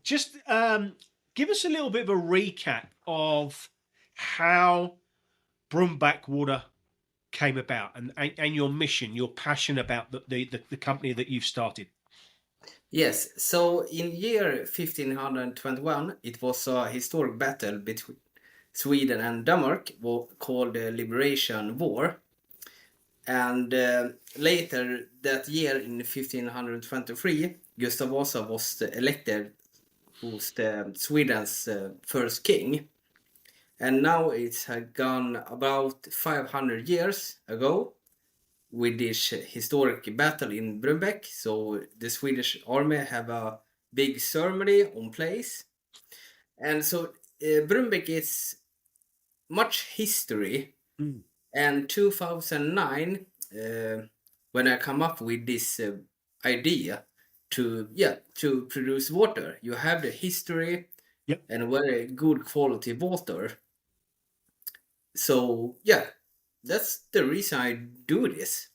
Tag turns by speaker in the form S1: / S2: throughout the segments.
S1: Just give us a little bit of a recap of how Broomackwater came about and your mission, your passion about the company that you've started.
S2: Yes, so in year 1521, it was a historic battle between Sweden and Denmark called the Liberation War. And later that year, in 1523, Gustav Vasa was elected who's the Sweden's first king. And now it's gone about 500 years ago with this historic battle in Brunbeck. So the Swedish army have a big ceremony on place. And so Brunbeck is much history.
S1: Mm.
S2: And 2009, when I come up with this idea to produce water, you have the history
S1: Yep.
S2: and very good quality water. So yeah, that's the reason I do this.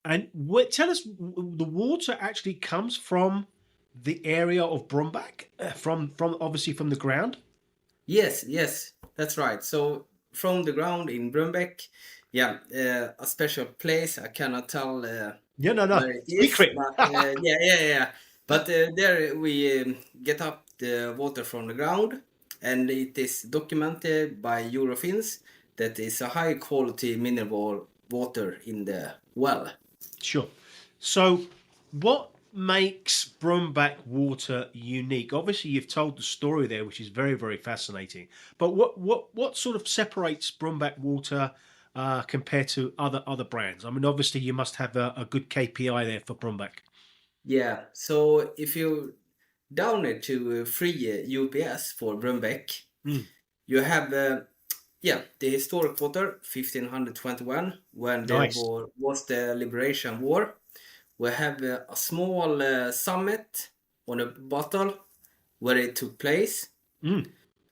S1: And tell us, the water actually comes from the area of Brumback, from obviously from the ground.
S2: Yes, that's right. So from the ground in Brunbeck, yeah, a special place. I cannot tell
S1: Yeah, no, no,
S2: where it is,
S1: secret.
S2: but yeah. But there we get up the water from the ground, and it is documented by Eurofins that is a high quality mineral water in the well.
S1: Sure. So, what makes Brumbackwater unique? Obviously, you've told the story there, which is very, very fascinating. But what sort of separates Brumbackwater compared to other brands? I mean, obviously, you must have a good KPI there for Brumback.
S2: Yeah, so if you down it to free UPS for Brunbeck,
S1: Mm,
S2: you have the historic water 1521 when there
S1: nice.
S2: was the Liberation War. We have a small summit on a bottle where it took place.
S1: Mm,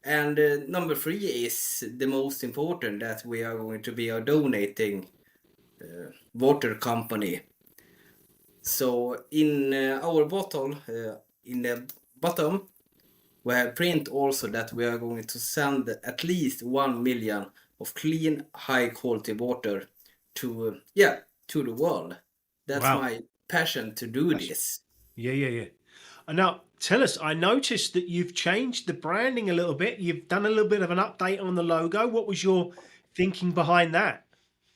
S2: And number three is the most important, that we are going to be a donating water company. So in our bottle, in the bottom, we have print also that we are going to send at least 1 million of clean, high quality water to to the world. That's
S1: wow.
S2: my passion to do
S1: That's,
S2: this.
S1: yeah. And now, tell us. I noticed that you've changed the branding a little bit. You've done a little bit of an update on the logo. What was your thinking behind that?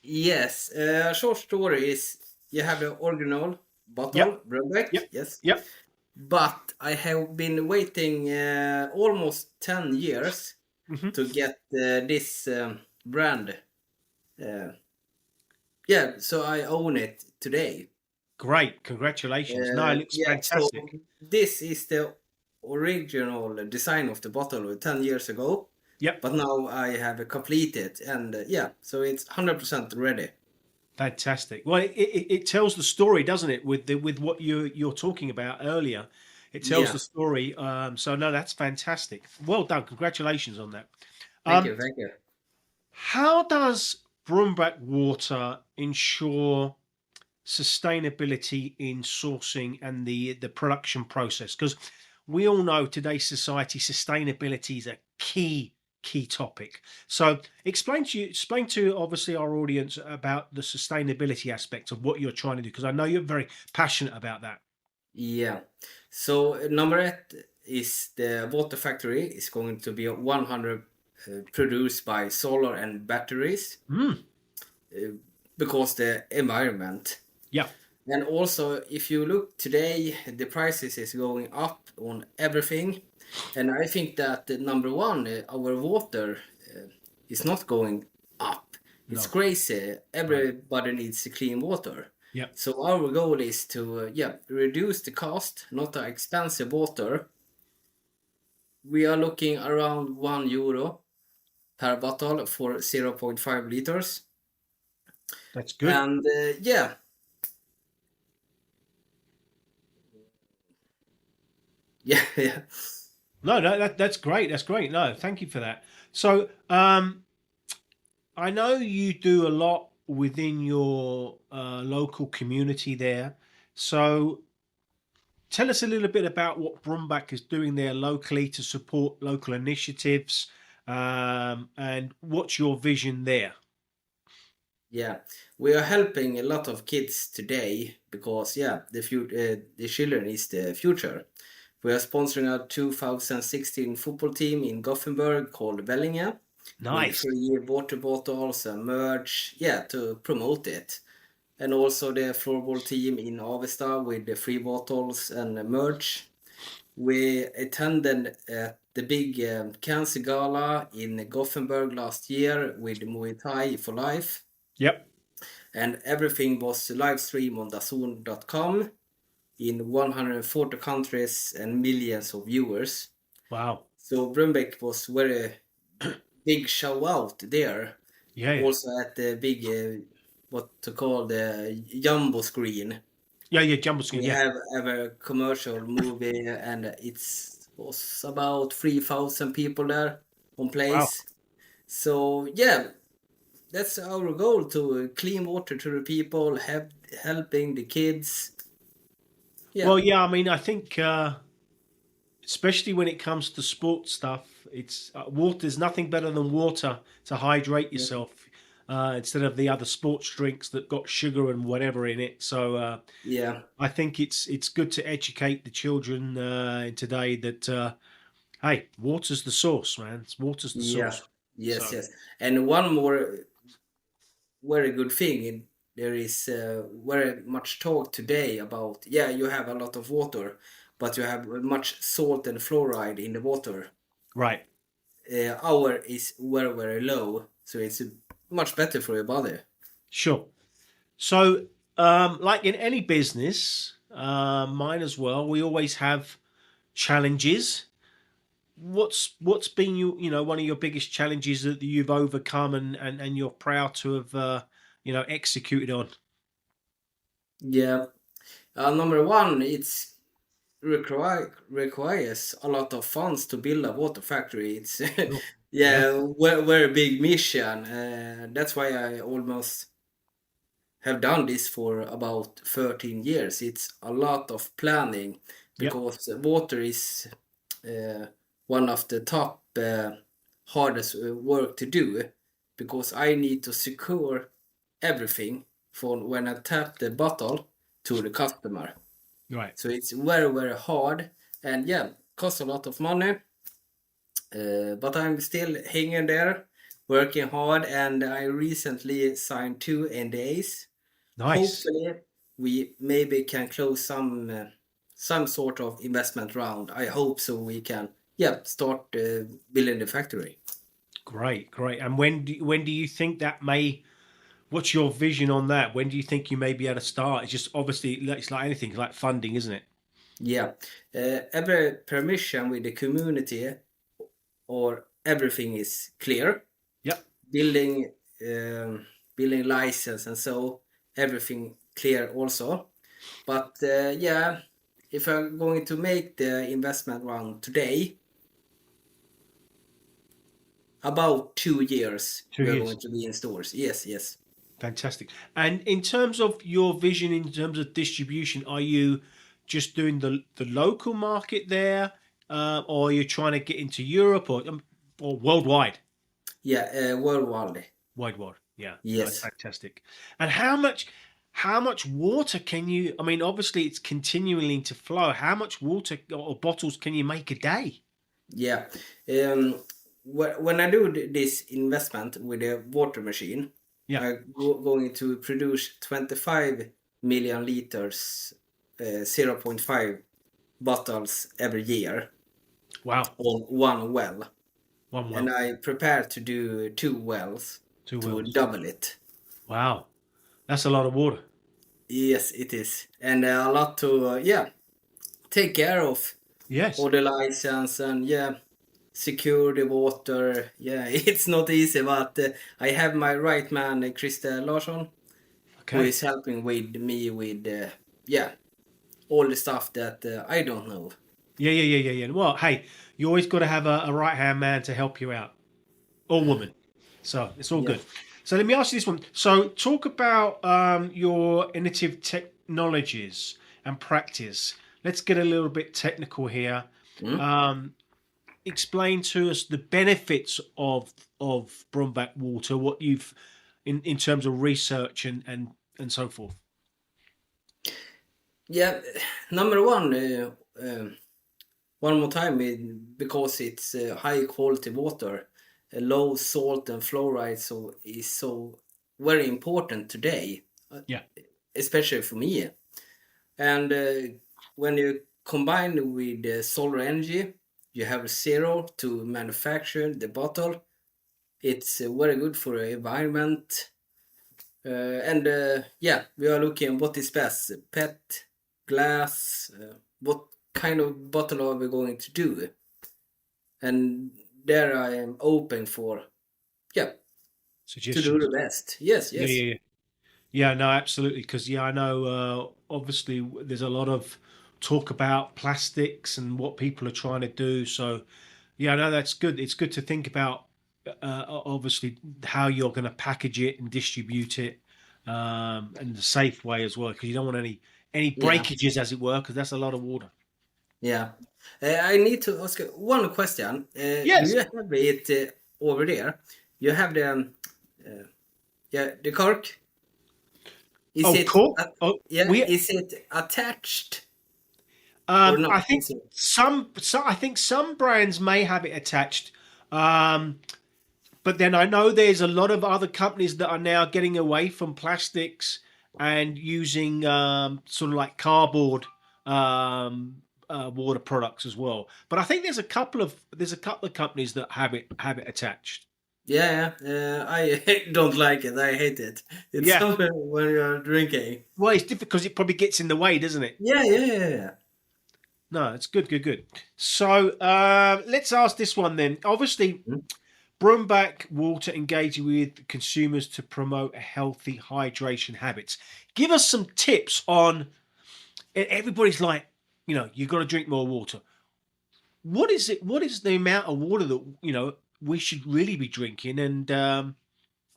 S2: Yes, a short story is you have the original
S1: Yep.
S2: bottle, Brewback,
S1: Yep.
S2: yes.
S1: Yep.
S2: But I have been waiting almost 10 years
S1: Hmm.
S2: to get this brand. Uh, yeah, so I own it today.
S1: Great. Congratulations. No, it looks
S2: Yeah, so
S1: fantastic.
S2: this is the original design of the bottle 10 years ago,
S1: Yep.
S2: but now I have completed, and so it's 100% ready.
S1: Fantastic. Well, it tells the story, doesn't it? With what you're talking about earlier, it tells
S2: Yeah,
S1: the story. So no, that's fantastic. Well done. Congratulations on that.
S2: thank you,
S1: Um,
S2: thank you.
S1: how does Broomackwater ensure sustainability in sourcing and the production process? Because we all know today's society, sustainability is a key topic. So explain to obviously our audience about the sustainability aspect of what you're trying to do, because I know you're very passionate about that.
S2: Yeah, so number eight is the water factory is going to be 100 produced by solar and batteries
S1: Mm,
S2: uh, because the environment.
S1: yeah,
S2: And also, if you look today, the prices is going up on everything, and I think that the number one, our water is not going up. It's
S1: no,
S2: crazy.
S1: right,
S2: Everybody needs clean water.
S1: yeah,
S2: So our goal is to reduce the cost, not the expensive water. We are looking around €1 per bottle for 0.5 liters,
S1: that's good.
S2: and yeah.
S1: No, no, that's great. That's great. No, thank you for that. So, I know you do a lot within your local community there. So tell us a little bit about what Brumback is doing there locally to support local initiatives, and what's your vision there?
S2: Yeah, we are helping a lot of kids today because the children is the future. We are sponsoring a 2016 football team in Gothenburg called Vellinge with
S1: Nice.
S2: free water bottles and merch, to promote it. And also the floorball team in Avesta with the free bottles and merch. We attended the big cancer gala in Gothenburg last year with Muay Thai for Life,
S1: Yep.
S2: and everything was live streamed on dazn.com in 140 countries and millions of viewers.
S1: Wow.
S2: So Brumbeck was very big show out there.
S1: Yeah. Yeah.
S2: Also at the big, what to call the jumbo screen.
S1: Yeah. Yeah. Jumbo screen.
S2: We
S1: Yeah.
S2: have a commercial movie, and it was about 3,000 people there on
S1: Wow.
S2: place. So yeah, that's our goal, to clean water to the people, helping the kids. Yeah,
S1: Well, yeah. I mean, I think, especially when it comes to sports stuff, it's water. There's nothing better than water to hydrate
S2: yeah,
S1: yourself, instead of the other sports drinks that got sugar and whatever in it. So
S2: yeah,
S1: I think it's good to educate the children in today that, hey, water's the source, man. Water's the
S2: yeah.
S1: source.
S2: Yes,
S1: So
S2: yes. And one more very good thing there is very much talk today about, you have a lot of water, but you have much salt and fluoride in the water.
S1: right,
S2: Our is very, very low, so it's much better for your body.
S1: sure. So, like in any business, mine as well, we always have challenges. What's been one of your biggest challenges that you've overcome and you're proud to have executed on?
S2: Yeah. Number one, it's requires a lot of funds to build a water factory. It's
S1: Sure. Yeah.
S2: very big mission. That's why I almost have done this for about 13 years. It's a lot of planning
S1: Yep.
S2: because water is uh, one of the top hardest work to do, because I need to secure everything from when I tap the bottle to the customer.
S1: Right.
S2: So it's very, very hard, and costs a lot of money. But I'm still hanging there, working hard, and I recently signed 2 NDAs.
S1: Nice.
S2: Hopefully, we maybe can close some sort of investment round. I hope so. We can, start building the factory.
S1: Great. Great. And when do you think that may? What's your vision on that? When do you think you may be able to start? It's just obviously it's like anything, it's like funding, isn't it?
S2: Yeah, every permission with the community or everything is clear.
S1: Yep.
S2: Building, um, building license and so everything clear also. But if I'm going to make the investment round today, about 2 years,
S1: 2
S2: we are
S1: years.
S2: going to be in stores. Yes, yes.
S1: Fantastic. And in terms of your vision, in terms of distribution, are you just doing the local market there, or are you trying to get into Europe or worldwide?
S2: Yeah, worldwide.
S1: Wide. Yeah, no, it's
S2: Yes.
S1: fantastic. And how much water can you? I mean, obviously it's continuing to flow. How much water or bottles can you make a day?
S2: Yeah. Um, when I do this investment with a water machine,
S1: Yeah.
S2: I'm going to produce 25 million liters, 0.5 bottles every year
S1: Wow.
S2: on one well.
S1: One
S2: And
S1: well,
S2: I prepare to do 2 wells
S1: two
S2: to
S1: wells.
S2: double it.
S1: Wow, that's a lot of water.
S2: Yes, it is. And a lot to, take care of
S1: Yes.
S2: all the license and, secure the water. Yeah, it's not easy, but I have my right man, Christer Larsson, who
S1: Okay.
S2: is helping with me with, all the stuff that I don't know.
S1: Yeah. Well, hey, you always got to have a right hand man to help you out, or woman. So it's all
S2: Yeah.
S1: good. So let me ask you this one. So talk about your innovative technologies and practice. let's get a little bit technical here.
S2: Mm.
S1: Um, Explain to us the benefits of Brumback water, what you've in terms of research and so forth.
S2: Yeah, number one, one more time, because it's high quality water, low salt and fluoride, so is so very important today,
S1: Yeah.
S2: especially for me. And when you combine with solar energy, you have zero to manufacture the bottle. It's very good for the environment. And yeah, we are looking what is best, PET, glass, what kind of bottle are we going to do? And there I am open for, yeah, to do the
S1: Suggestions.
S2: best. Yes,
S1: Yeah,
S2: yes.
S1: yeah, yeah. Yeah, no, absolutely. Because I know obviously there's a lot of talk about plastics and what people are trying to do. So yeah, no, that's good. It's good to think about obviously how you're going to package it and distribute it, and the safe way as well, because you don't want any
S2: Yeah,
S1: breakages, as it were, because that's a lot of water.
S2: yeah. I need to ask you one question. Do
S1: Yes.
S2: you have it over there? You have the yeah, the cork. Is
S1: Oh,
S2: it
S1: cool. Oh,
S2: yeah?
S1: we.
S2: Is it attached or not?
S1: I think I think some brands may have it attached. But then I know there's a lot of other companies that are now getting away from plastics and using sort of like cardboard water products as well. But I think there's a couple of companies that have it attached.
S2: Yeah, I don't like it. I hate it. It's
S1: Yeah.
S2: something when you're drinking.
S1: Well, it's difficult because it probably gets in the way, doesn't it?
S2: Yeah, yeah, yeah, yeah.
S1: No, it's good, good, good. So let's ask this one then. Obviously,
S2: Mm.
S1: Broomback Water engaging with consumers to promote healthy hydration habits. Give us some tips on. Everybody's like, you've got to drink more water. What is it? What is the amount of water that we should really be drinking? And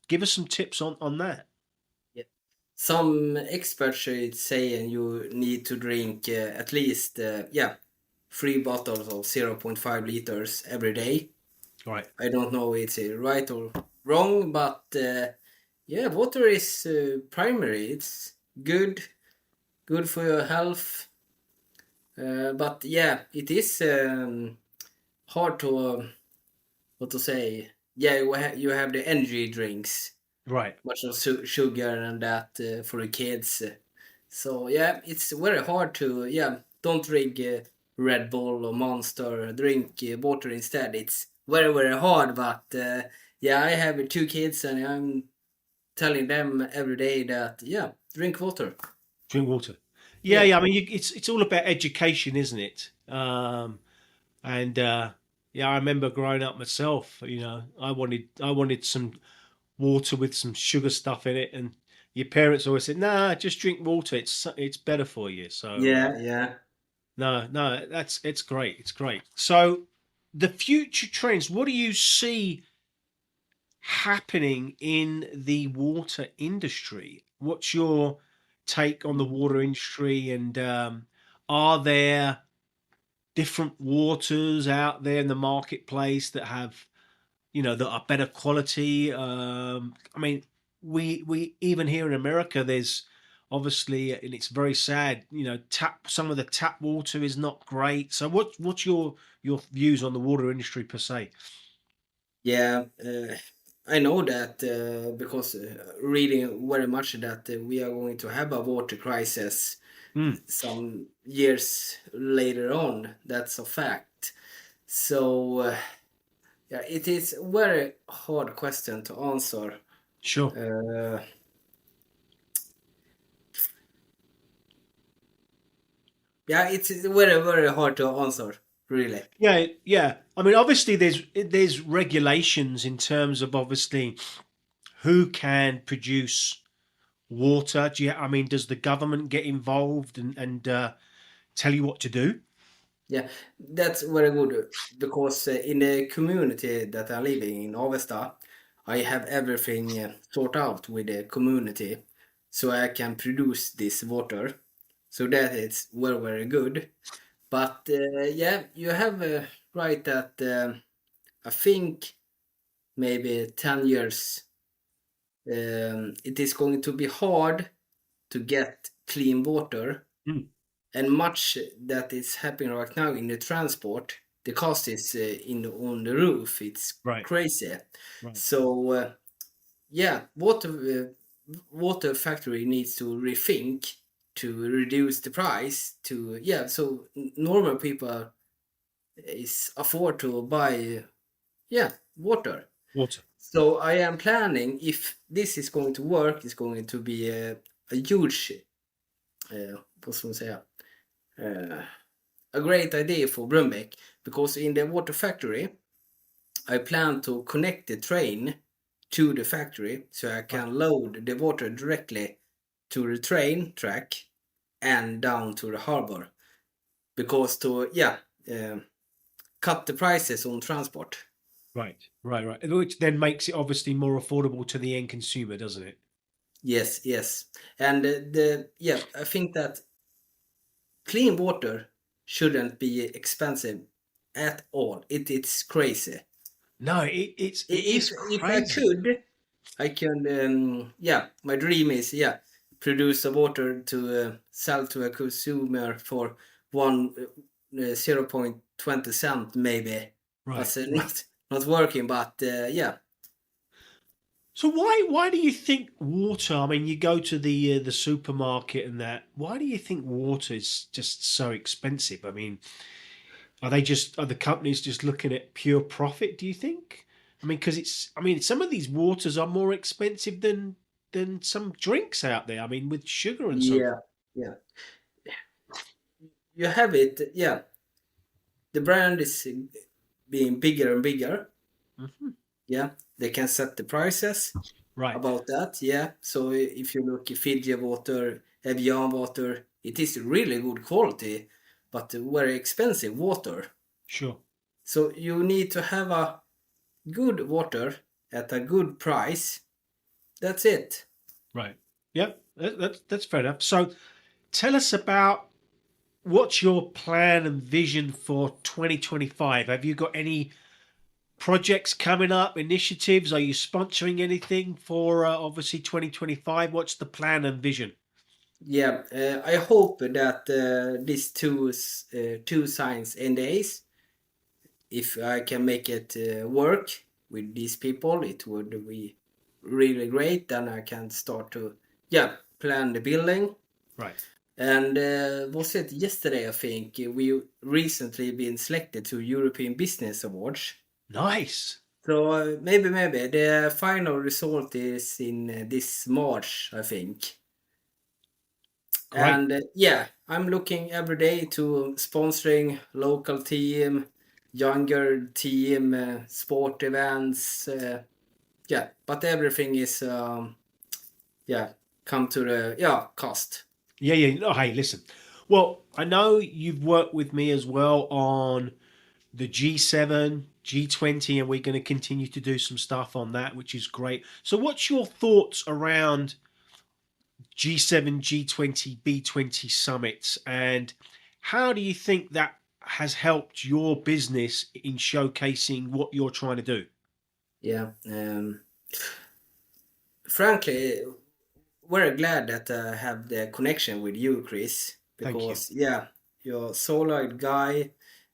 S1: give us some tips on that.
S2: Yeah. Some experts say you need to drink at least yeah, 3 bottles of 0.5 liters every day.
S1: Right.
S2: I don't know if it's right or wrong, but yeah, water is primary. It's good for your health. But yeah, it is hard to what to say. Yeah, you have the energy drinks,
S1: Right.
S2: much of sugar and that for the kids. So yeah, it's very hard to yeah. Don't drink Red Bull or Monster. Drink water instead. It's very hard, but yeah, I have 2 kids and I'm telling them every day that yeah, drink water.
S1: Drink water. Yeah,
S2: Yeah,
S1: yeah. I mean, it's all about education, isn't it? And yeah, I remember growing up myself. I wanted some water with some sugar stuff in it, and your parents always said, "Nah, just drink water. It's better for you." So
S2: yeah.
S1: no, no, it's great. It's great. So the future trends. What do you see happening in the water industry? What's your take on the water industry? And are there different waters out there in the marketplace that have that are better quality? I mean, we even here in America, there's obviously, and it's very sad. Some of the tap water is not great. So what's your views on the water industry per se?
S2: Yeah, I know that because reading very much that we are going to have a water crisis
S1: Mm,
S2: some years later on. That's a fact. So yeah, it is a very hard question to answer.
S1: sure.
S2: Uh, yeah, it's very hard to answer, really.
S1: Yeah, yeah. I mean, obviously, there's regulations in terms of obviously who can produce water. I mean, does the government get involved and tell you what to do?
S2: Yeah, that's very good because in the community that I'm living in, Avesta, I have everything sorted out with the community so I can produce this water. So that it's very, very good. But yeah, you have right that I think maybe 10 years it is going to be hard to get clean water,
S1: Mm,
S2: and much that is happening right now in the transport, the cost is on the roof. It's
S1: right,
S2: crazy.
S1: right.
S2: So yeah, water factory needs to rethink to reduce the price to, yeah, so normal people is afford to buy, yeah, water.
S1: Water.
S2: So I am planning, if this is going to work, it's going to be a huge vad ska man säga, uh, a great idea for Brumbeck, because in the water factory I plan to connect the train to the factory so I
S1: Right,
S2: can load the water directly to the train track and down to the harbor, because to, yeah, uh, cut the prices on transport.
S1: right. Which then makes it obviously more affordable to the end consumer, doesn't it?
S2: Yes, yes. And the yeah, I think that clean water shouldn't be expensive at all. It's crazy.
S1: No, it is
S2: If I
S1: crazy.
S2: could, I can, yeah, my dream is, yeah, produce a water to sell to a consumer for 0.20 cent maybe.
S1: Right,
S2: But
S1: right.
S2: not working, but yeah.
S1: So why do you think water? I mean, you go to the supermarket and that. Why do you think water is just so expensive? I mean, are the companies just looking at pure profit? Do you think? I mean, because I mean, some of these waters are more expensive than some drinks out there. I mean, with sugar and so
S2: Yeah,
S1: forth.
S2: yeah. You have it, yeah. The brand is being bigger and bigger.
S1: Hmm.
S2: Yeah, they can set the prices
S1: Right.
S2: about that. Yeah, so if you look at Fiji water, Evian water, it is really good quality, but very expensive water.
S1: Sure.
S2: So you need to have a good water at a good price. That's it.
S1: Right. Yep. That's fair enough. So tell us about what's your plan and vision for 2025? Have you got any projects coming up, initiatives? Are you sponsoring anything for obviously 2025? What's the plan and vision?
S2: Yeah, I hope that these two signs and days, if I can make it work with these people, it would be really great. Then I can start to, yeah, plan the building.
S1: Right.
S2: And was it yesterday? I think we recently been selected to European Business Awards.
S1: Nice.
S2: So maybe the final result is in this March, I think.
S1: Great.
S2: And yeah, I'm looking every day to sponsoring local team, younger team, sport events. Yeah, but everything is yeah, come to the, yeah, cost.
S1: Yeah, yeah. No, hey, listen. Well, I know you've worked with me as well on the G7, G20, and we're going to continue to do some stuff on that, which is great. So, what's your thoughts around G7, G20, B20 summits, and how do you think that has helped your business in showcasing what you're trying to do?
S2: Yeah. Frankly, very glad that I have the connection with you, Chris,
S1: Thank you.
S2: because yeah, you're a solid guy.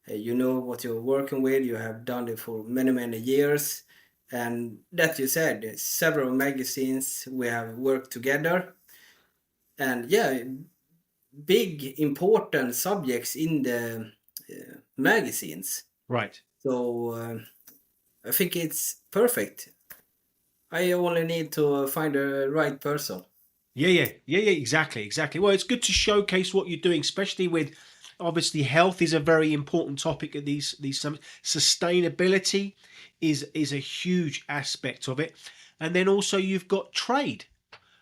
S2: You know what you're working with. You have done it for many years, and that you said several magazines we have worked together, and yeah, big important subjects in the magazines.
S1: Right.
S2: So I think it's perfect. I only need to find the right person.
S1: Yeah, exactly, exactly. Well, it's good to showcase what you're doing, especially with obviously health is a very important topic at these summits. Sustainability is a huge aspect of it, and then also you've got trade.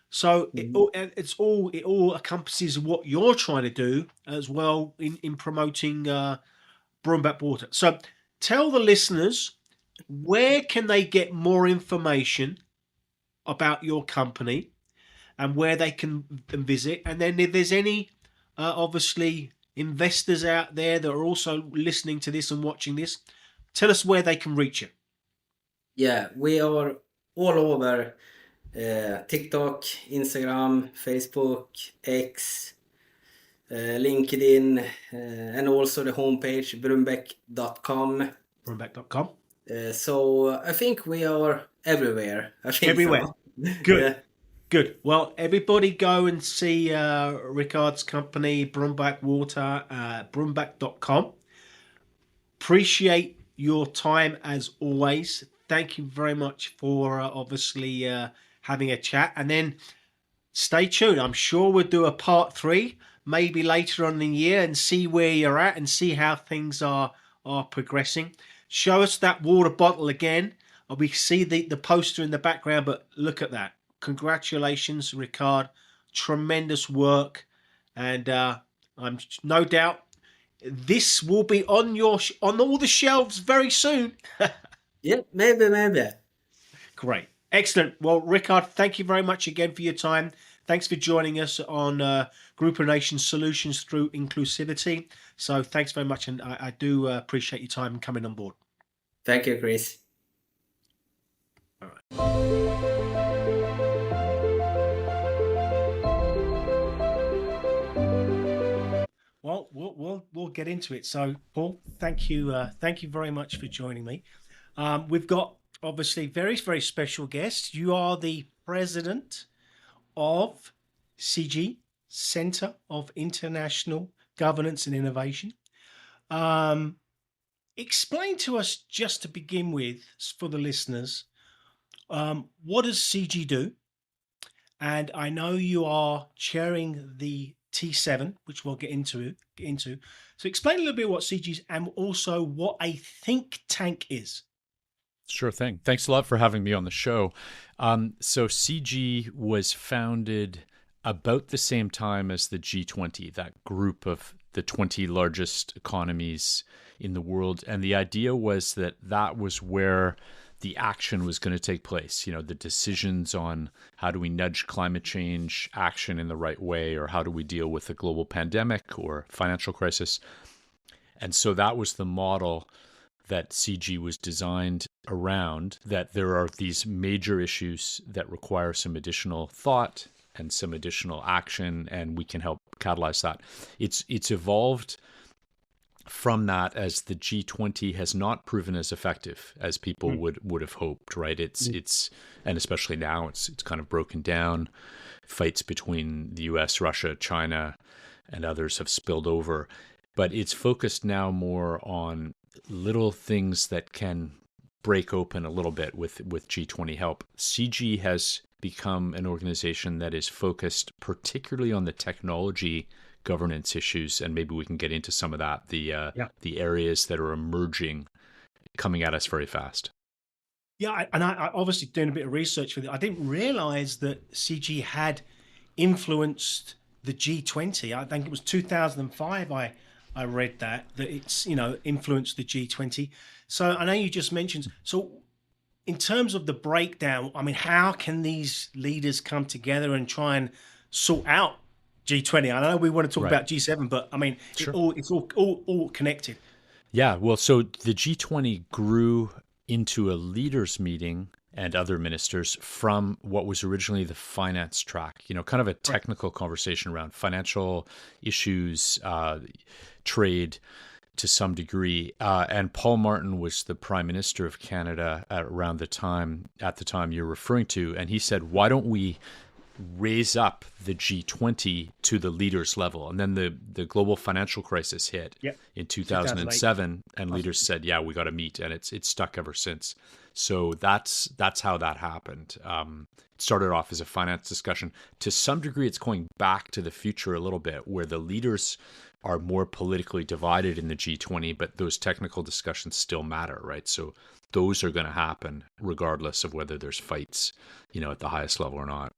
S1: So
S2: Mhm.
S1: it all encompasses what you're trying to do as well in promoting Broomackwater. So tell the listeners where can they get more information about your company and where they can visit, and then if there's any obviously investors out there that are also listening to this and watching this, tell us where they can reach you.
S2: Yeah, we are all over TikTok, Instagram, Facebook, X, LinkedIn, and also the homepage brumbeck.com.
S1: Broomack.com.
S2: So I think we are everywhere. I think
S1: Everywhere.
S2: so.
S1: Good.
S2: Yeah.
S1: Good. Well, everybody go and see Ricard's company, Broomackwater, broomack.com. Appreciate your time as always. Thank you very much for obviously having a chat. And then stay tuned. I'm sure we'll do a part 3 maybe later on in the year and see where you're at and see how things are progressing. Show us that water bottle again. We see the poster in the background, but look at that. Congratulations, Ricard. Tremendous work. And I'm no doubt this will be on on all the shelves very soon.
S2: Yeah, maybe.
S1: Great. Excellent. Well, Ricard, thank you very much again for your time. Thanks for joining us on Group of Nations Solutions Through Inclusivity. So thanks very much, and I do appreciate your time and coming on board.
S2: Thank you, Chris.
S1: All right. Well, we'll get into it. So, Paul, thank you very much for joining me. We've got obviously very, very special guests. You are the president of CG, Center of International Governance and Innovation. Explain to us, just to begin with, for the listeners, what does CG do? And I know you are chairing the T7, which we'll get into. So explain a little bit what CG is and also what a think tank is.
S3: Sure thing. Thanks a lot for having me on the show. So CG was founded about the same time as the G20, that group of the 20 largest economies in the world. And the idea was that that was where the action was going to take place. You know, the decisions on how do we nudge climate change action in the right way, or how do we deal with a global pandemic or financial crisis. And so that was the model that CG was designed around, that there are these major issues that require some additional thought and some additional action, and we can help catalyze that. It's evolved from that as the G20 has not proven as effective as people would have hoped, right? It's and especially now it's kind of broken down. Fights between the US, Russia, China, and others have spilled over. But it's focused now more on little things that can break open a little bit with G20 help. CG has become an organization that is focused particularly on the technology governance issues, and maybe we can get into some of that, the areas that are emerging, coming at us very fast.
S1: Yeah, and I obviously doing a bit of research with it. I didn't realize that CG had influenced the G20. I think it was 2005 I read that it's, influenced the G20. So I know you just mentioned, so in terms of the breakdown, I mean, how can these leaders come together and try and sort out G20? I know we want to talk about G7, but I mean, sure. It's all connected.
S3: Yeah, well, so the G20 grew into a leaders meeting and other ministers from what was originally the finance track, kind of a technical conversation around financial issues, trade to some degree. And Paul Martin was the Prime Minister of Canada at the time you're referring to. And he said, why don't we raise up the G20 to the leaders level? And then the global financial crisis hit in 2007, and leaders said, yeah, we got to meet. And it's stuck ever since. So that's how that happened. It started off as a finance discussion. To some degree, it's going back to the future a little bit, where the leaders are more politically divided in the G20, but those technical discussions still matter, right? So those are going to happen regardless of whether there's fights, at the highest level or not.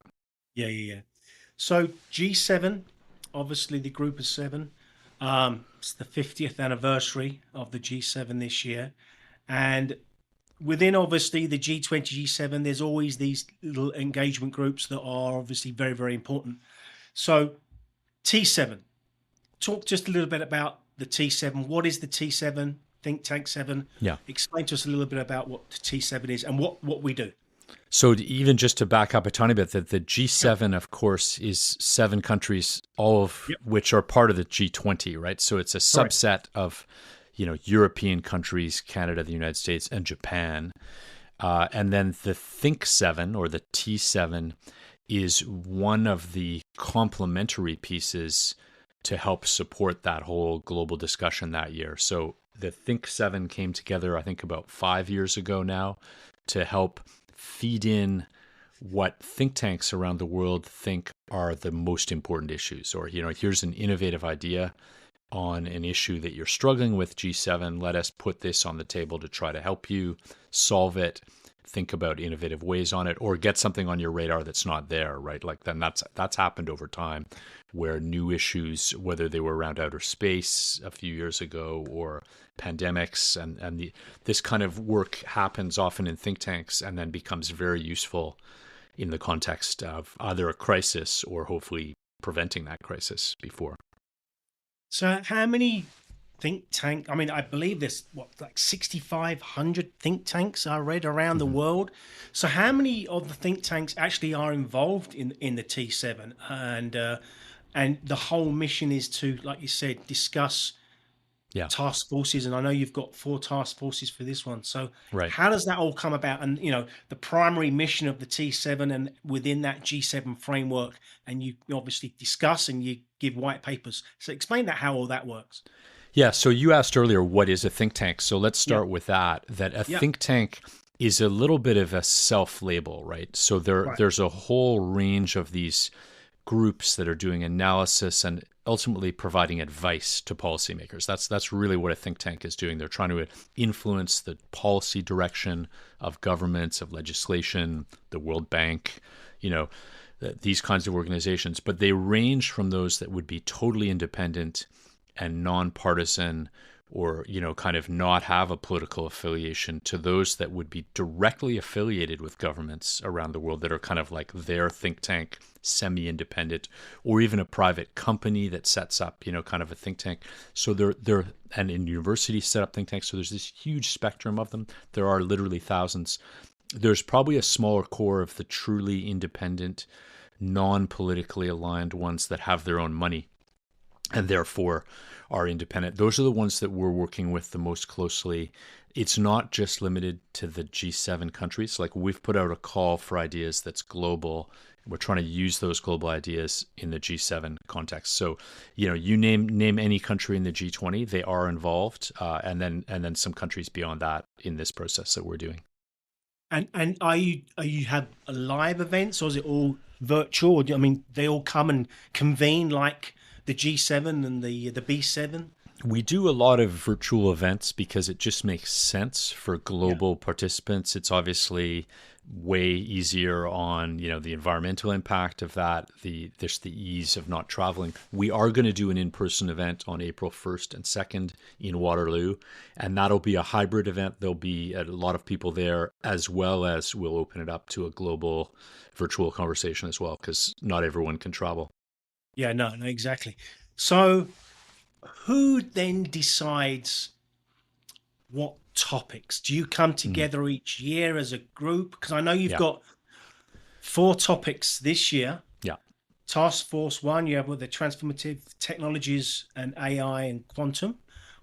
S1: Yeah. So G7, obviously the group of 7, it's the 50th anniversary of the G7 this year. And within obviously the G20, G7, there's always these little engagement groups that are obviously very, very important. So T7, talk just a little bit about the T7. What is the T7, Think Tank 7?
S3: Yeah.
S1: Explain to us a little bit about what the T7 is and what we do.
S3: So even just to back up a tiny bit, that the G7, of course, is 7 countries, all of which are part of the G20, right? So it's a subset of, European countries, Canada, the United States, and Japan. And then the Think 7 or the T7 is one of the complementary pieces to help support that whole global discussion that year. So the Think 7 came together, I think, about 5 years ago now to help feed in what think tanks around the world think are the most important issues. Or, here's an innovative idea on an issue that you're struggling with, G7. Let us put this on the table to try to help you solve it, think about innovative ways on it, or get something on your radar that's not there, right? Like then that's happened over time, where new issues, whether they were around outer space a few years ago or pandemics, and this kind of work happens often in think tanks and then becomes very useful in the context of either a crisis or hopefully preventing that crisis before.
S1: So how many think tank? I mean, I believe there's like 6,500 think tanks I read around the world. So how many of the think tanks actually are involved in the T7? And the whole mission is to, like you said, discuss task forces. And I know you've got 4 task forces for this one. So how does that all come about? And, the primary mission of the T7 and within that G7 framework, and you obviously discuss and you give white papers. So explain how all that works.
S3: Yeah, so you asked earlier, what is a think tank? So let's start with that a think tank is a little bit of a self-label, right? So there's a whole range of these groups that are doing analysis and ultimately providing advice to policymakers. That's really what a think tank is doing. They're trying to influence the policy direction of governments, of legislation, the World Bank, these kinds of organizations. But they range from those that would be totally independent and nonpartisan, or kind of not have a political affiliation, to those that would be directly affiliated with governments around the world that are kind of like their think tank, semi-independent, or even a private company that sets up kind of a think tank. So they're and in universities set up think tanks. So there's this huge spectrum of them. There are literally thousands. There's probably a smaller core of the truly independent, non-politically aligned ones that have their own money and therefore are independent. Those are the ones that we're working with the most closely. It's not just limited to the G7 countries. Like, we've put out a call for ideas that's global. We're trying to use those global ideas in the G7 context. So, you name any country in the G20, they are involved, and then some countries beyond that in this process that we're doing.
S1: And are you have live events, or is it all virtual? I mean, they all come and convene like the G7 and the B7?
S3: We do a lot of virtual events because it just makes sense for global participants. It's obviously way easier on, the environmental impact of that, there's the ease of not traveling. We are going to do an in-person event on April 1st and 2nd in Waterloo, and that'll be a hybrid event. There'll be a lot of people there, as well as we'll open it up to a global virtual conversation as well, because not everyone can travel.
S1: Yeah, no, exactly. So who then decides what topics? Do you come together each year as a group? Because I know you've got 4 topics this year. Yeah. Task Force 1, you have with the transformative technologies and AI and quantum,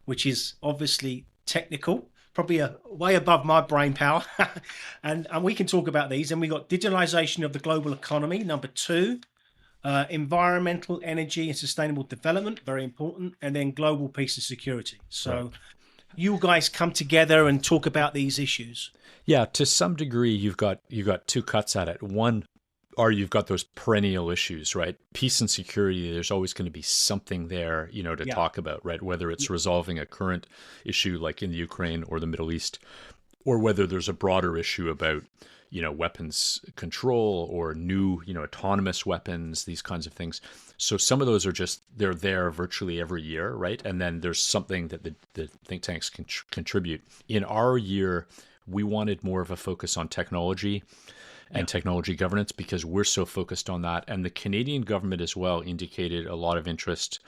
S1: which is obviously technical, probably way above my brain power. and we can talk about these. And we got digitalization of the global economy, number 2. Environmental, energy, and sustainable development, very important, and then global peace and security. So you guys come together and talk about these issues. Yeah, to some degree, you've got 2 cuts at it. One, you've got those perennial issues, right? Peace and security, there's always going to be something there, to talk about, right? Whether it's resolving a current issue like in the Ukraine or the Middle East, or whether there's a broader issue about weapons control or new, autonomous weapons, these kinds of things. So some of those are they're there virtually every year, right? And then there's something that the think tanks can contribute. In our year, we wanted more of a focus on technology Yeah.
S3: and technology governance because we're so focused on that. And the Canadian government as well indicated a lot of interest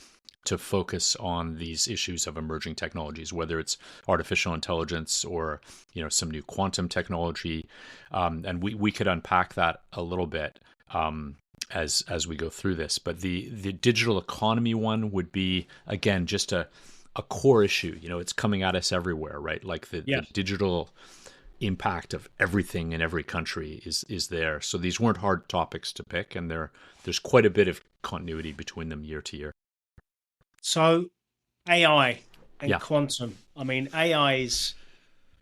S3: to focus on these issues of emerging technologies, whether it's artificial intelligence or some new quantum technology, and we could unpack that a little bit as we go through this. But the digital economy one would be again just a core issue. It's coming at us everywhere, right? Like the
S1: Yeah.
S3: digital impact of everything in every country is there. So these weren't hard topics to pick, and there's quite a bit of continuity between them year to year.
S1: So AI and
S3: Yeah.
S1: quantum. I mean, AI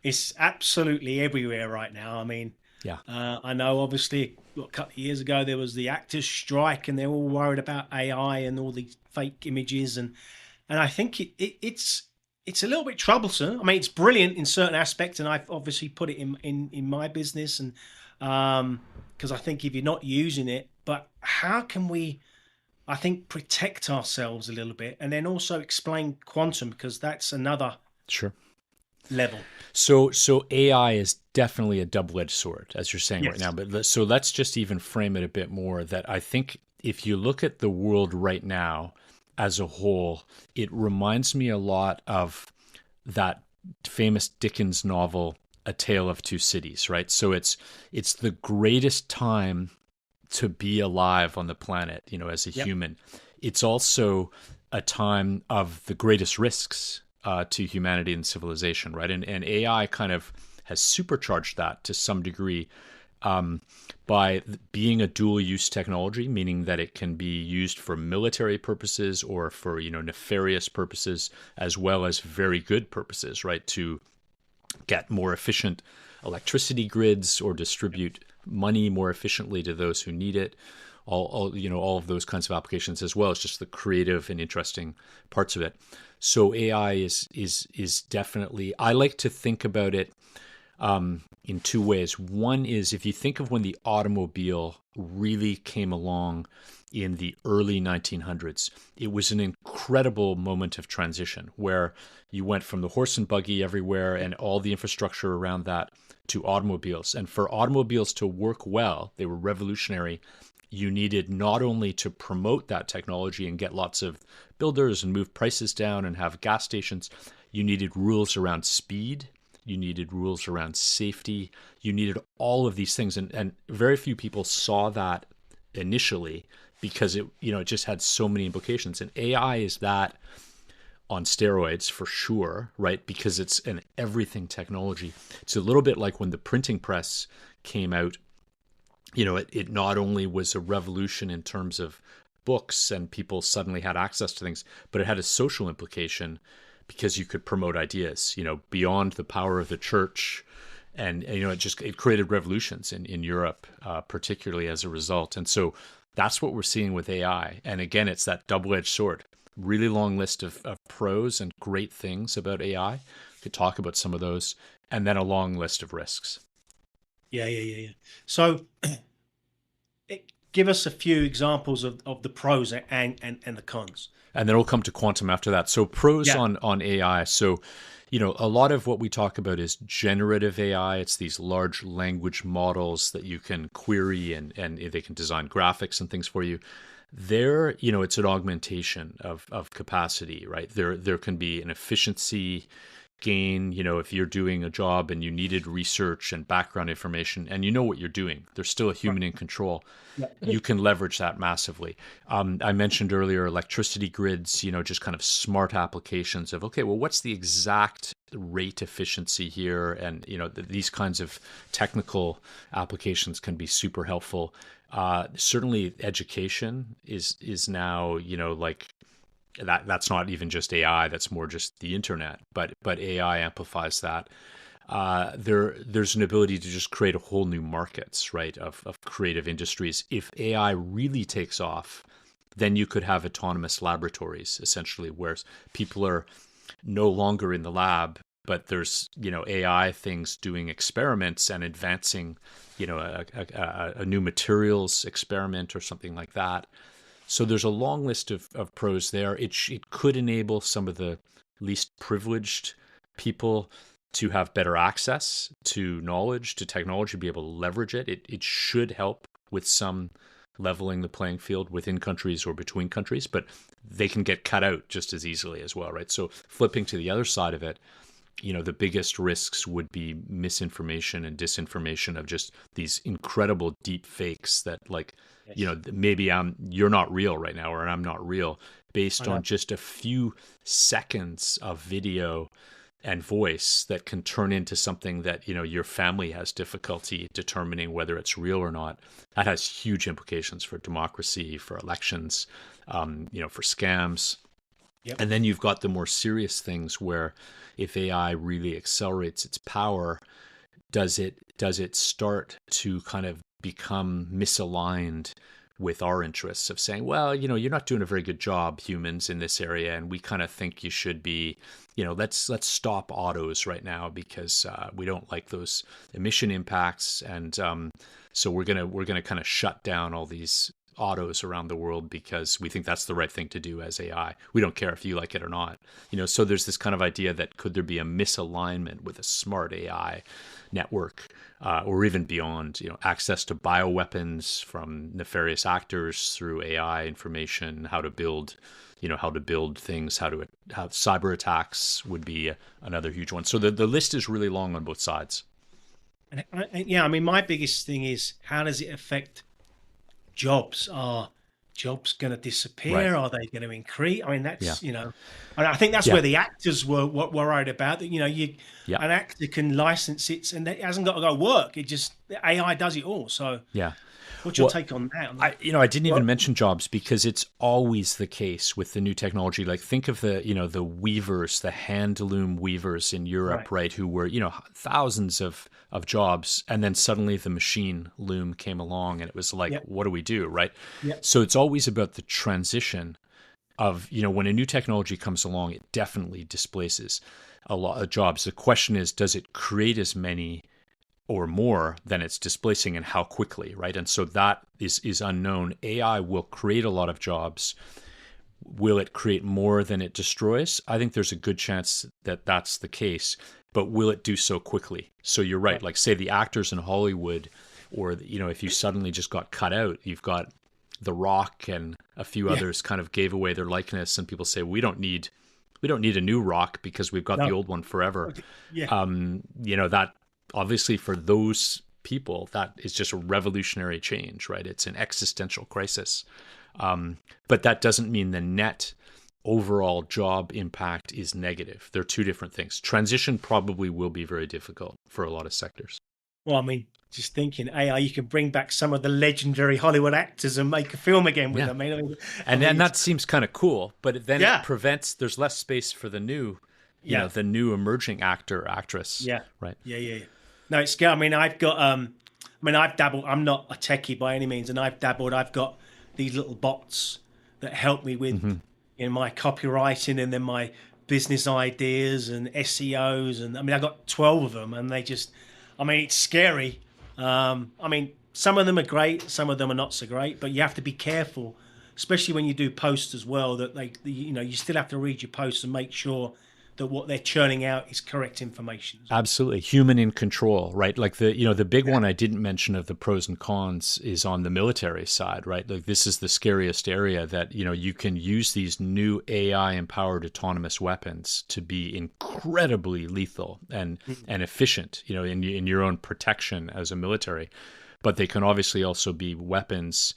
S1: is absolutely everywhere right now. I mean,
S3: Yeah.
S1: I know obviously a couple of years ago there was the actors strike, and they're all worried about AI and all the fake images, and I think it's a little bit troublesome. I mean, it's brilliant in certain aspects, and I've obviously put it in my business, and because I think if you're not using it, but how can we, I think, protect ourselves a little bit, and then also explain quantum, because that's another
S3: Sure.
S1: level.
S3: So AI is definitely a double-edged sword, as you're saying right
S1: Yes.
S3: now. But so let's just even frame it a bit more. That I think if you look at the world right now as a whole, it reminds me a lot of that famous Dickens novel, A Tale of Two Cities, right? So it's the greatest time to be alive on the planet, as a
S1: Yep.
S3: human. It's also a time of the greatest risks to humanity and civilization, right? And AI kind of has supercharged that to some degree by being a dual-use technology, meaning that it can be used for military purposes or for nefarious purposes, as well as very good purposes, right? To get more efficient electricity grids or distribute money more efficiently to those who need it. All of those kinds of applications, as well as just the creative and interesting parts of it. So AI is definitely. I like to think about it in two ways. One is if you think of when the automobile really came along in the early 1900s, it was an incredible moment of transition where you went from the horse and buggy everywhere and all the infrastructure around that to automobiles. And for automobiles to work well, they were revolutionary. You needed not only to promote that technology and get lots of builders and move prices down and have gas stations, you needed rules around speed, you needed rules around safety, you needed all of these things. And very few people saw that initially because it just had so many implications. And AI is that on steroids for sure, right? Because it's an everything technology. It's a little bit like when the printing press came out. It not only was a revolution in terms of books and people suddenly had access to things, but it had a social implication because you could promote ideas, beyond the power of the church. And it created revolutions in Europe, particularly as a result. And so that's what we're seeing with AI. And again, it's that double-edged sword. Really long list of pros and great things about AI. We could talk about some of those. And then a long list of risks.
S1: Yeah. So give us a few examples of the pros and the cons.
S3: And then we'll come to quantum after that. So pros
S1: Yeah.
S3: on AI. So, a lot of what we talk about is generative AI. It's these large language models that you can query and they can design graphics and things for you. There, it's an augmentation of capacity, right? There can be an efficiency gain, if you're doing a job and you needed research and background information and you know what you're doing, there's still a human in control.
S1: Yeah.
S3: You can leverage that massively. I mentioned earlier electricity grids, just kind of smart applications of, okay, well, what's the exact rate efficiency here? And, these kinds of technical applications can be super helpful. Certainly education is now, like, that's not even just AI, that's more just the internet, but AI amplifies that. There's an ability to just create a whole new markets, right, of creative industries. If AI really takes off, then you could have autonomous laboratories, essentially, where people are no longer in the lab, but there's AI things doing experiments and advancing a new materials experiment or something like that. So there's a long list of pros there. It could enable some of the least privileged people to have better access to knowledge, to technology, be able to leverage it. It should help with some leveling the playing field within countries or between countries, but they can get cut out just as easily as well, right? So flipping to the other side of it, the biggest risks would be misinformation and disinformation of just these incredible deep fakes that maybe you're not real right now, or I'm not real, based on just a few seconds of video and voice that can turn into something that, your family has difficulty determining whether it's real or not. That has huge implications for democracy, for elections, for scams.
S1: Yep.
S3: And then you've got the more serious things where if AI really accelerates its power, does it start to kind of become misaligned with our interests of saying, well, you're not doing a very good job, humans, in this area, and we kind of think you should be, let's stop autos right now because we don't like those emission impacts, and so we're gonna kind of shut down all these autos around the world because we think that's the right thing to do as AI. We don't care if you like it or not. So there's this kind of idea that could there be a misalignment with a smart AI network, or even beyond, access to bioweapons from nefarious actors through AI information, how to build things, how cyber attacks would be another huge one. So the list is really long on both sides.
S1: And my biggest thing is, how does it affect jobs? Are jobs going to disappear?
S3: Right.
S1: Are they going to increase? That's and I think that's where the actors were worried about that. An actor can license it and it hasn't got to go work. It just AI does it all. So what's your take on that?
S3: I didn't even mention jobs because it's always the case with the new technology. Like, think of the weavers, the hand loom weavers in Europe, right? Who were, thousands of jobs, and then suddenly the machine loom came along and it was like, what do we do, right? So it's always about the transition of, when a new technology comes along, it definitely displaces a lot of jobs. The question is, does it create as many or more than it's displacing, and how quickly, right? And so that is unknown. AI will create a lot of jobs. Will it create more than it destroys? I think there's a good chance that that's the case, but will it do so quickly? So you're right. Like, say the actors in Hollywood, or, if you suddenly just got cut out, you've got The Rock and a few others kind of gave away their likeness, and people say, we don't need a new Rock because we've got the old one forever. That obviously for those people, that is just a revolutionary change, right? It's an existential crisis. But that doesn't mean the net overall job impact is negative. They're two different things. Transition probably will be very difficult for a lot of sectors.
S1: Well, just thinking AI, you can bring back some of the legendary Hollywood actors and make a film again with them.
S3: And that seems kind of cool, but then it prevents, there's less space for the new, the new emerging actor, actress.
S1: Yeah.
S3: Right.
S1: Yeah. No, it's good. I've got, I've dabbled. I'm not a techie by any means, and I've dabbled. I've got these little bots that help me with my copywriting and then my business ideas and SEOs. And I've got 12 of them, and they just, it's scary. Some of them are great, some of them are not so great, but you have to be careful, especially when you do posts as well, that you still have to read your posts and make sure that what they're churning out is correct information.
S3: Absolutely. Human in control, right? Like the big one I didn't mention of the pros and cons is on the military side, right? Like, this is the scariest area that, you can use these new AI empowered autonomous weapons to be incredibly lethal and efficient, in your own protection as a military. But they can obviously also be weapons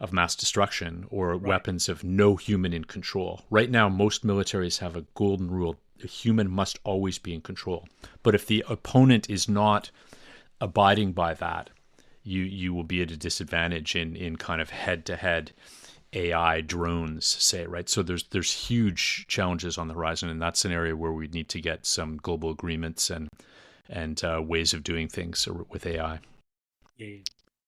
S3: of mass destruction or weapons of no human in control. Right now, most militaries have a golden rule. The human must always be in control. But if the opponent is not abiding by that, you will be at a disadvantage in kind of head-to-head AI drones, say, right? So there's huge challenges on the horizon, and that's an area where we need to get some global agreements and ways of doing things with AI.
S1: Yeah.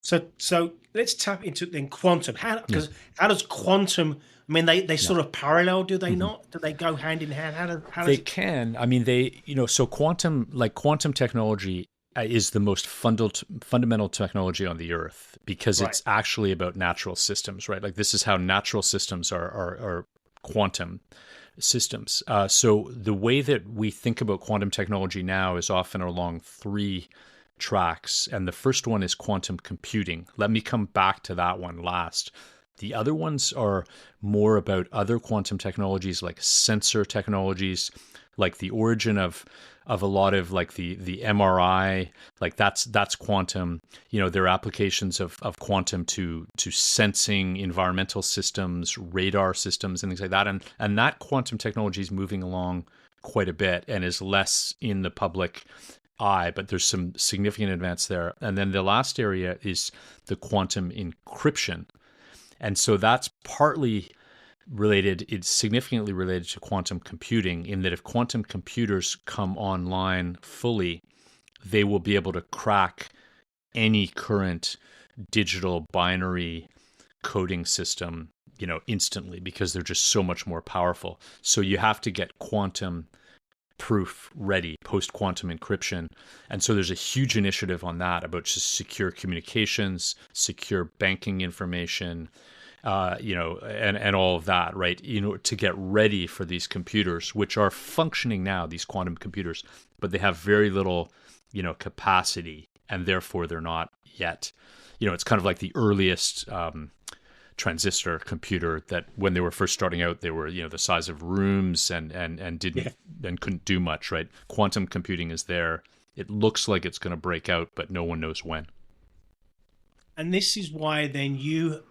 S1: So let's tap into then quantum. How does quantum? They sort of parallel, do they not? Do they go hand in hand? How does
S3: they can? So quantum technology is the most fundamental technology on the earth because it's actually about natural systems, right? Like, this is how natural systems are quantum, systems. So the way that we think about quantum technology now is often along three tracks. And the first one is quantum computing. Let me come back to that one last. The other ones are more about other quantum technologies like sensor technologies, like the origin of a lot of like the MRI, like that's quantum. There are applications of quantum to sensing environmental systems, radar systems, and things like that. And that quantum technology is moving along quite a bit and is less in the public eye, but there's some significant advance there. And then the last area is the quantum encryption. And so that's partly related, it's significantly related to quantum computing in that if quantum computers come online fully, they will be able to crack any current digital binary coding system, instantly, because they're just so much more powerful. So you have to get quantum proof ready, post-quantum encryption. And so there's a huge initiative on that about just secure communications, secure banking information, and all of that, right? To get ready for these computers, which are functioning now, these quantum computers, but they have very little, capacity, and therefore they're not yet. It's kind of like the earliest transistor computer that when they were first starting out, they were, the size of rooms and didn't and couldn't do much, right? Quantum computing is there. It looks like it's going to break out, but no one knows when.
S1: And this is why then you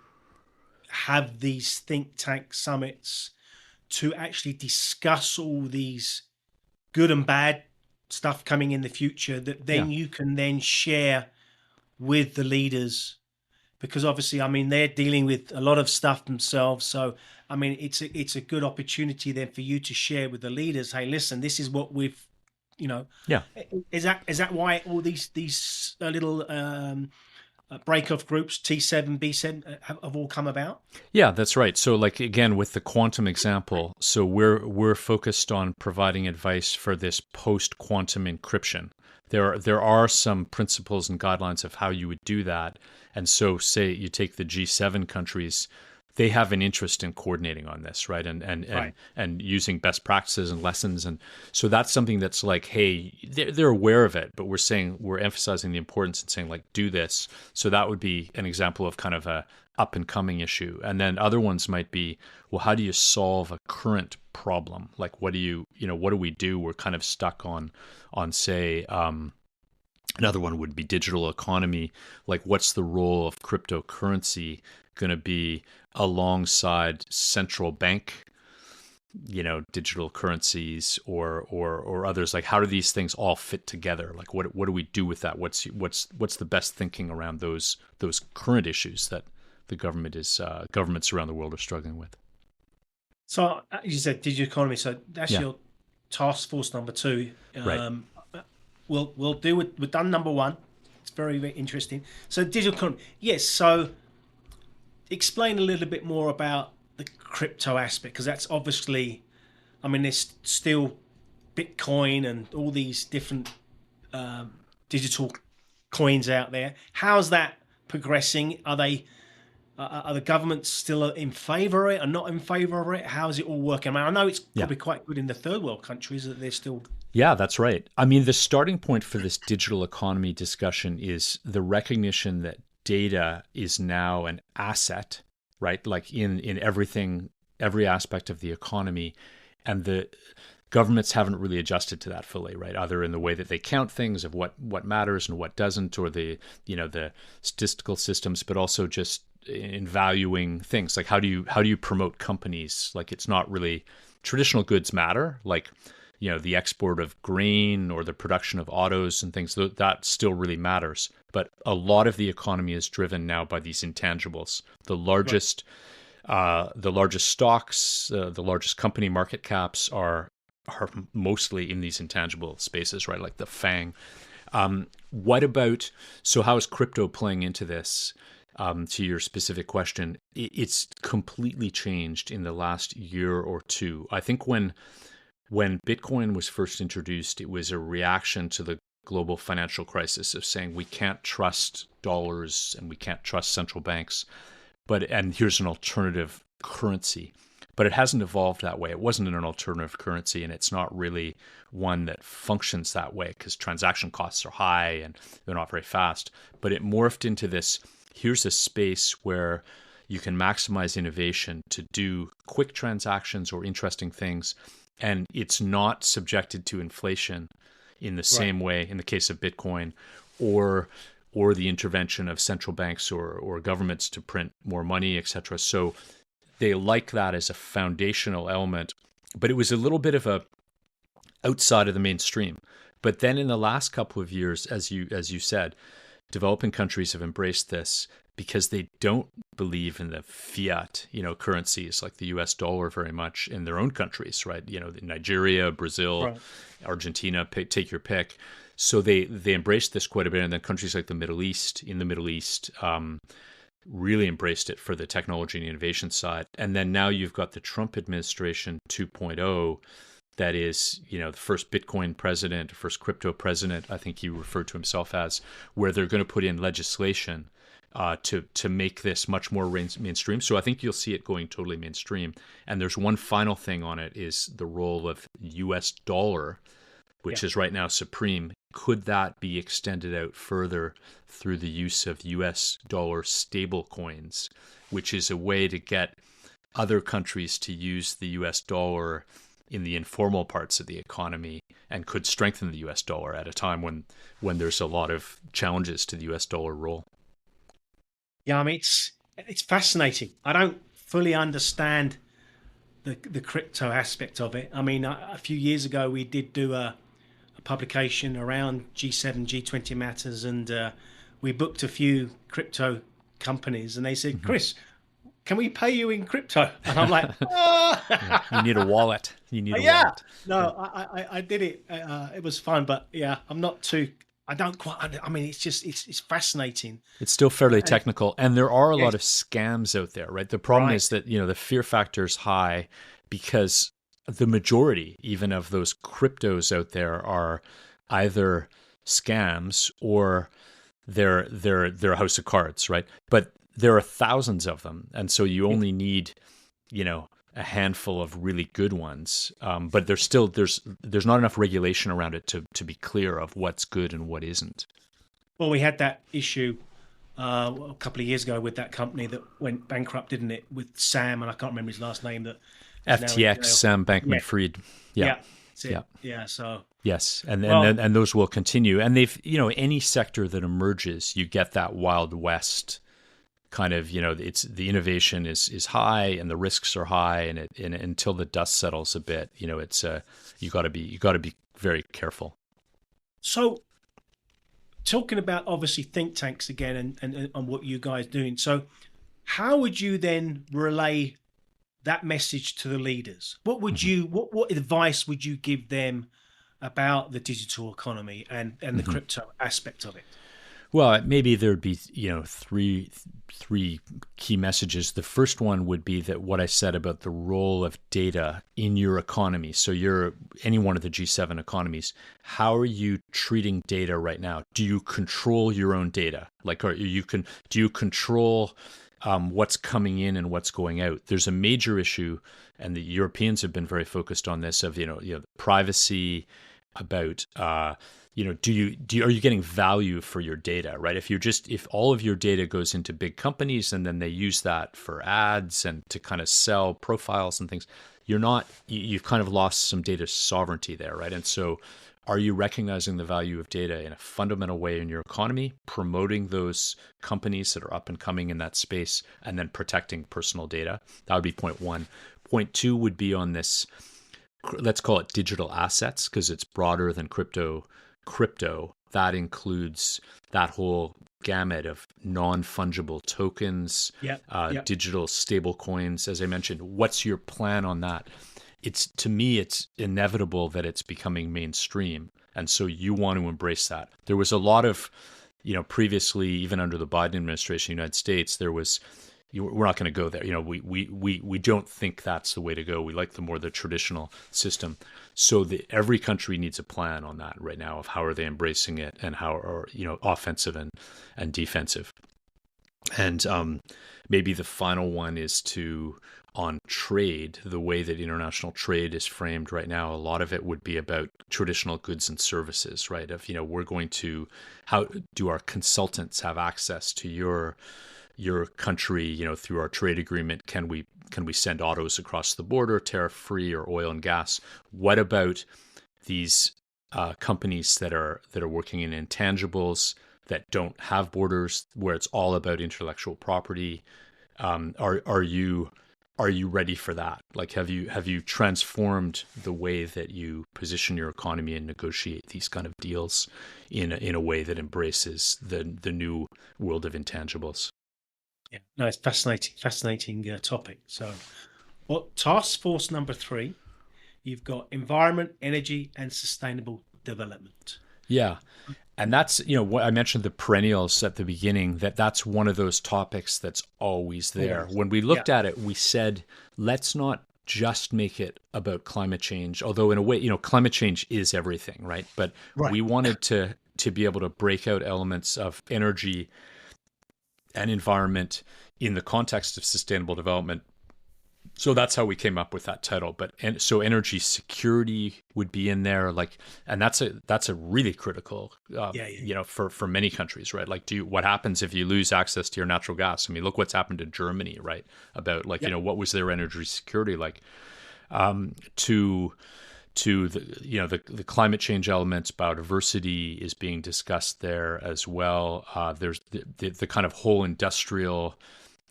S1: have these think tank summits to actually discuss all these good and bad stuff coming in the future that then you can then share with the leaders, because obviously, I mean, they're dealing with a lot of stuff themselves. So, I mean, it's a good opportunity then for you to share with the leaders. Hey, listen, this is what we've, Is that why all these little break-off groups, T7, B7, have all come about?
S3: Yeah, that's right. So, like again, with the quantum example, so we're focused on providing advice for this post-quantum encryption. There are some principles and guidelines of how you would do that. And so, say you take the G7 countries, they have an interest in coordinating on this, right? And using best practices and lessons. And so that's something that's like, hey, they're aware of it, but we're emphasizing the importance and saying like, do this. So that would be an example of kind of a up and coming issue. And then other ones might be, well, how do you solve a current problem? Like, what do we do? We're kind of stuck on say, another one would be digital economy. Like, what's the role of cryptocurrency going to be alongside central bank, digital currencies or others? Like, how do these things all fit together? Like, what do we do with that? What's the best thinking around those current issues that the governments around the world are struggling with?
S1: So, you said digital economy. So that's your task force number 2.
S3: Right.
S1: We'll do it. We've done number 1. It's very, very interesting. So digital economy. Yes. So explain a little bit more about the crypto aspect, because that's obviously, I mean, there's still Bitcoin and all these different digital coins out there. How's that progressing? Are the governments still in favour of it or not in favour of it? How is it all working? I mean, I know it's probably quite good in the third world countries that they're still...
S3: Yeah, that's right. I mean, the starting point for this digital economy discussion is the recognition that data is now an asset, right? Like in everything, every aspect of the economy, and the governments haven't really adjusted to that fully, right? Either in the way that they count things of what matters and what doesn't, or the statistical systems, but also just in valuing things. Like, how do you promote companies? Like, it's not really, traditional goods matter, like the export of grain or the production of autos and things, that still really matters. But a lot of the economy is driven now by these intangibles. The largest stocks, the largest company market caps are mostly in these intangible spaces, right? Like the FANG. So how is crypto playing into this? To your specific question, it's completely changed in the last year or two. I think when Bitcoin was first introduced, it was a reaction to the global financial crisis of saying we can't trust dollars and we can't trust central banks, and here's an alternative currency. but it hasn't evolved that way. It wasn't an alternative currency, and it's not really one that functions that way because transaction costs are high and they're not very fast. But it morphed into this, here's a space where you can maximize innovation to do quick transactions or interesting things, and it's not subjected to inflation in the same way in the case of Bitcoin, or the intervention of central banks or governments to print more money, etc. So they like that as a foundational element, but it was a little bit of a outside of the mainstream. But then in the last couple of years, as you said, developing countries have embraced this because they don't believe in the fiat, currencies like the US dollar very much in their own countries, right? Nigeria, Brazil, Argentina, take your pick. So they embraced this quite a bit, and then countries like the Middle East, really embraced it for the technology and innovation side. And then now you've got the Trump administration 2.0, that is, the first Bitcoin president, first crypto president, I think he referred to himself as, where they're going to put in legislation to make this much more mainstream. So I think you'll see it going totally mainstream. And there's one final thing on it, is the role of US dollar, which is right now supreme. Could that be extended out further through the use of US dollar stable coins, which is a way to get other countries to use the US dollar in the informal parts of the economy, and could strengthen the US dollar at a time when there's a lot of challenges to the US dollar role?
S1: Yeah, I mean, it's fascinating. I don't fully understand the crypto aspect of it. I mean, a few years ago we did do a publication around G7, G20 matters, and we booked a few crypto companies, and they said, Chris, can we pay you in crypto? And I'm like,
S3: You need a wallet. Wallet.
S1: No, I did it. It was fun, but I'm not too. I don't quite. I mean, it's fascinating.
S3: It's still fairly technical, and there are a lot of scams out there, right? The problem is that the fear factor is high because the majority, even of those cryptos out there, are either scams or they're a house of cards, right? But there are thousands of them, and so you only need, a handful of really good ones. But there's not enough regulation around it to be clear of what's good and what isn't.
S1: Well, we had that issue a couple of years ago with that company that went bankrupt, didn't it? With Sam, and I can't remember his last name. That
S3: FTX, Sam Bankman-Fried.
S1: Yeah. That's it. Yeah. So
S3: yes, and those will continue. And they've, any sector that emerges, you get that Wild West kind of, it's the innovation is high and the risks are high, and until the dust settles a bit, it's you got to be very careful.
S1: So, talking about obviously think tanks again and what you guys are doing. So, how would you then relay that message to the leaders? What would you what advice would you give them about the digital economy and the crypto aspect of it?
S3: Well, maybe there'd be three key messages. The first one would be that what I said about the role of data in your economy. So you're any one of the G7 economies. How are you treating data right now? Do you control your own data? Do you control what's coming in and what's going out? There's a major issue, and the Europeans have been very focused on this of privacy, about are you getting value for your data, right? If all of your data goes into big companies and then they use that for ads and to kind of sell profiles and things, you've kind of lost some data sovereignty there, right? And so are you recognizing the value of data in a fundamental way in your economy, promoting those companies that are up and coming in that space, and then protecting personal data? That would be point one. Point two would be on this, let's call it digital assets, because it's broader than crypto. That includes that whole gamut of non-fungible tokens, digital stable coins, as I mentioned. What's your plan on that? To me, it's inevitable that it's becoming mainstream. And so you want to embrace that. There was a lot of, previously, even under the Biden administration in the United States, we're not going to go there. We don't think that's the way to go. We like the traditional system. So every country needs a plan on that right now of how are they embracing it and how are, offensive and defensive. And maybe the final one is to on trade, the way that international trade is framed right now, a lot of it would be about traditional goods and services, right? If, we're going to, how do our consultants have access to your country, through our trade agreement? Can we send autos across the border, tariff free, or oil and gas? What about these companies that are working in intangibles that don't have borders, where it's all about intellectual property? Are you ready for that? Like, have you transformed the way that you position your economy and negotiate these kind of deals in a way that embraces the new world of intangibles?
S1: Yeah, no, it's fascinating topic. So, task force number 3, you've got environment, energy, and sustainable development.
S3: Yeah. And that's, what I mentioned, the perennials at the beginning, that's one of those topics that's always there. When we looked at it, we said, let's not just make it about climate change, although in a way, climate change is everything, right? But we wanted to be able to break out elements of energy and environment in the context of sustainable development. So that's how we came up with that title. So energy security would be in there, and that's a really critical, for many countries, right? Like, what happens if you lose access to your natural gas? I mean, look what's happened to Germany, right? About what was their energy security like? To the climate change elements, biodiversity is being discussed there as well. There's the kind of whole industrial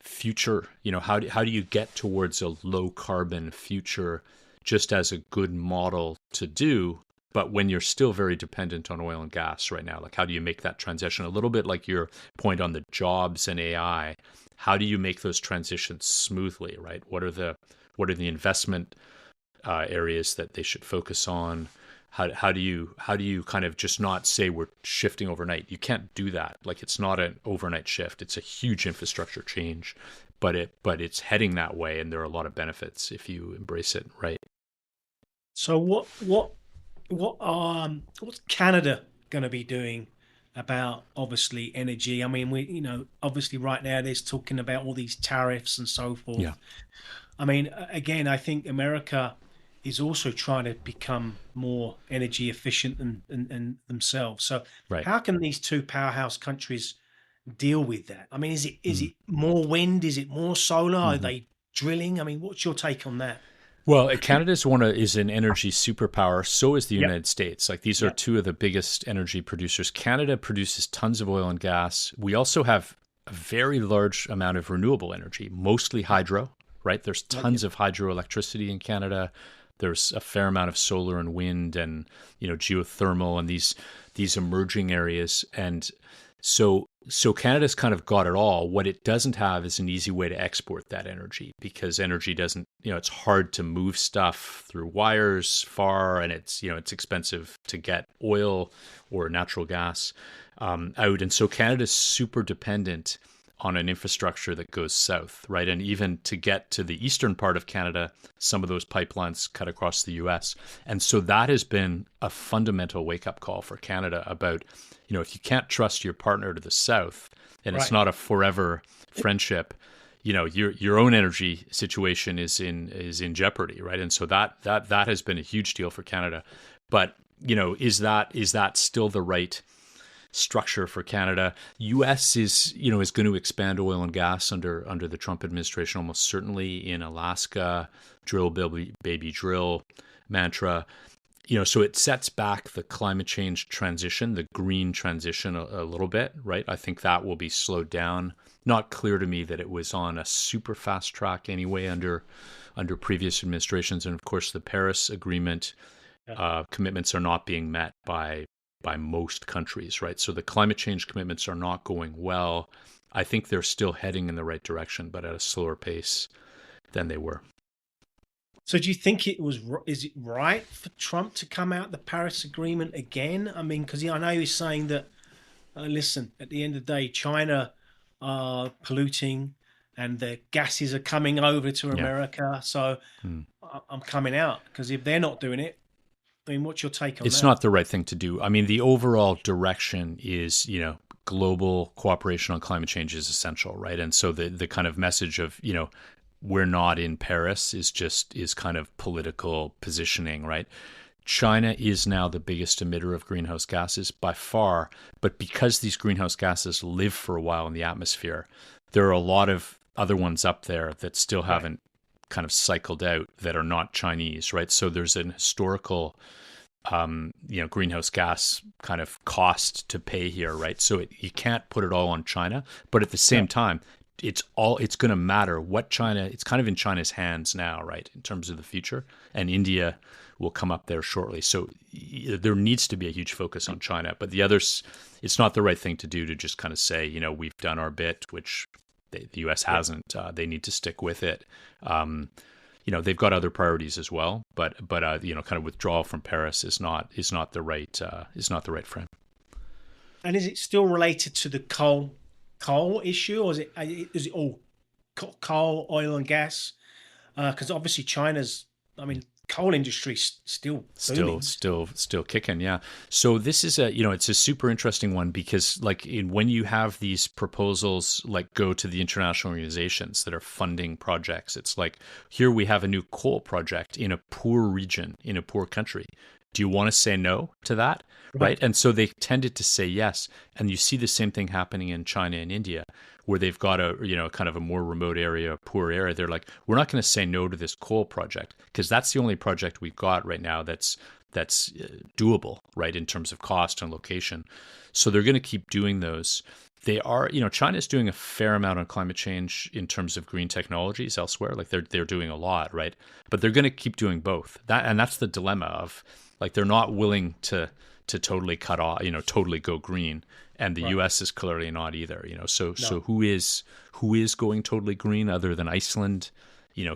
S3: future. How do you get towards a low carbon future, just as a good model to do, but when you're still very dependent on oil and gas right now? Like, how do you make that transition? A little bit like your point on the jobs and AI. How do you make those transitions smoothly, right? What are the investment areas that they should focus on? How do you kind of just not say we're shifting overnight? You can't do that. Like, it's not an overnight shift. It's a huge infrastructure change, but it's heading that way, and there are a lot of benefits if you embrace it right.
S1: So what's Canada going to be doing about, obviously, energy? I mean, we obviously right now there's talking about all these tariffs and so forth.
S3: Yeah.
S1: I mean, again, I think America is also trying to become more energy efficient and themselves. So how can these two powerhouse countries deal with that? I mean, is it more wind? Is it more solar? Are they drilling? I mean, what's your take on that?
S3: Well, Canada is an energy superpower. So is the United States. Like, these are two of the biggest energy producers. Canada produces tons of oil and gas. We also have a very large amount of renewable energy, mostly hydro, right? There's tons of hydroelectricity in Canada. There's a fair amount of solar and wind and, geothermal and these emerging areas. And so Canada's kind of got it all. What it doesn't have is an easy way to export that energy, because energy doesn't, it's hard to move stuff through wires far, and it's expensive to get oil or natural gas out. And so Canada's super dependent on an infrastructure that goes south, right? And even to get to the eastern part of Canada, some of those pipelines cut across the US. And so that has been a fundamental wake-up call for Canada about, if you can't trust your partner to the south, and it's not a forever friendship, your own energy situation is in jeopardy, right? And so that has been a huge deal for Canada. But, is that still the right structure for Canada? U.S. is going to expand oil and gas under the Trump administration, almost certainly, in Alaska, drill baby drill mantra. So it sets back the climate change transition, the green transition a little bit, right? I think that will be slowed down. Not clear to me that it was on a super fast track anyway under previous administrations. And of course, the Paris Agreement commitments are not being met by most countries, right? So the climate change commitments are not going well. I think they're still heading in the right direction, but at a slower pace than they were.
S1: So do you think is it right for Trump to come out the Paris Agreement again? I mean, because I know he's saying that, listen, at the end of the day, China are polluting and the gases are coming over to America. So I'm coming out, because if they're not doing it, I mean, what's your take on that?
S3: It's not the right thing to do. I mean, the overall direction is, global cooperation on climate change is essential, right? And so the kind of message of, we're not in Paris is kind of political positioning, right? China is now the biggest emitter of greenhouse gases by far, but because these greenhouse gases live for a while in the atmosphere, there are a lot of other ones up there that still haven't kind of cycled out that are not Chinese, right? So there's an historical, greenhouse gas kind of cost to pay here, right? So you can't put it all on China, but at the same time, it's going to matter what China. It's kind of in China's hands now, right, in terms of the future, and India will come up there shortly. So there needs to be a huge focus on China, but the others, it's not the right thing to do to just kind of say, we've done our bit, which the U.S. hasn't. They need to stick with it. They've got other priorities as well, but kind of withdrawal from Paris is not the right frame.
S1: And is it still related to the coal issue, or is it all coal, oil, and gas? Because obviously China's, coal industry still
S3: kicking, yeah. So this is it's a super interesting one because when you have these proposals go to the international organizations that are funding projects, it's like, here we have a new coal project in a poor region, in a poor country. Do you want to say no to that? Right. And so they tended to say yes. And you see the same thing happening in China and India, where they've got a kind of a more remote area, a poor area. They're like, we're not going to say no to this coal project because that's the only project we've got right now that's doable, right, in terms of cost and location. So they're going to keep doing those. They are, China's doing a fair amount on climate change in terms of green technologies elsewhere. They're doing a lot, right? But they're going to keep doing both. That's the dilemma of they're not willing to totally cut off, totally go green. And the U.S. is clearly not either, So who is going totally green other than Iceland?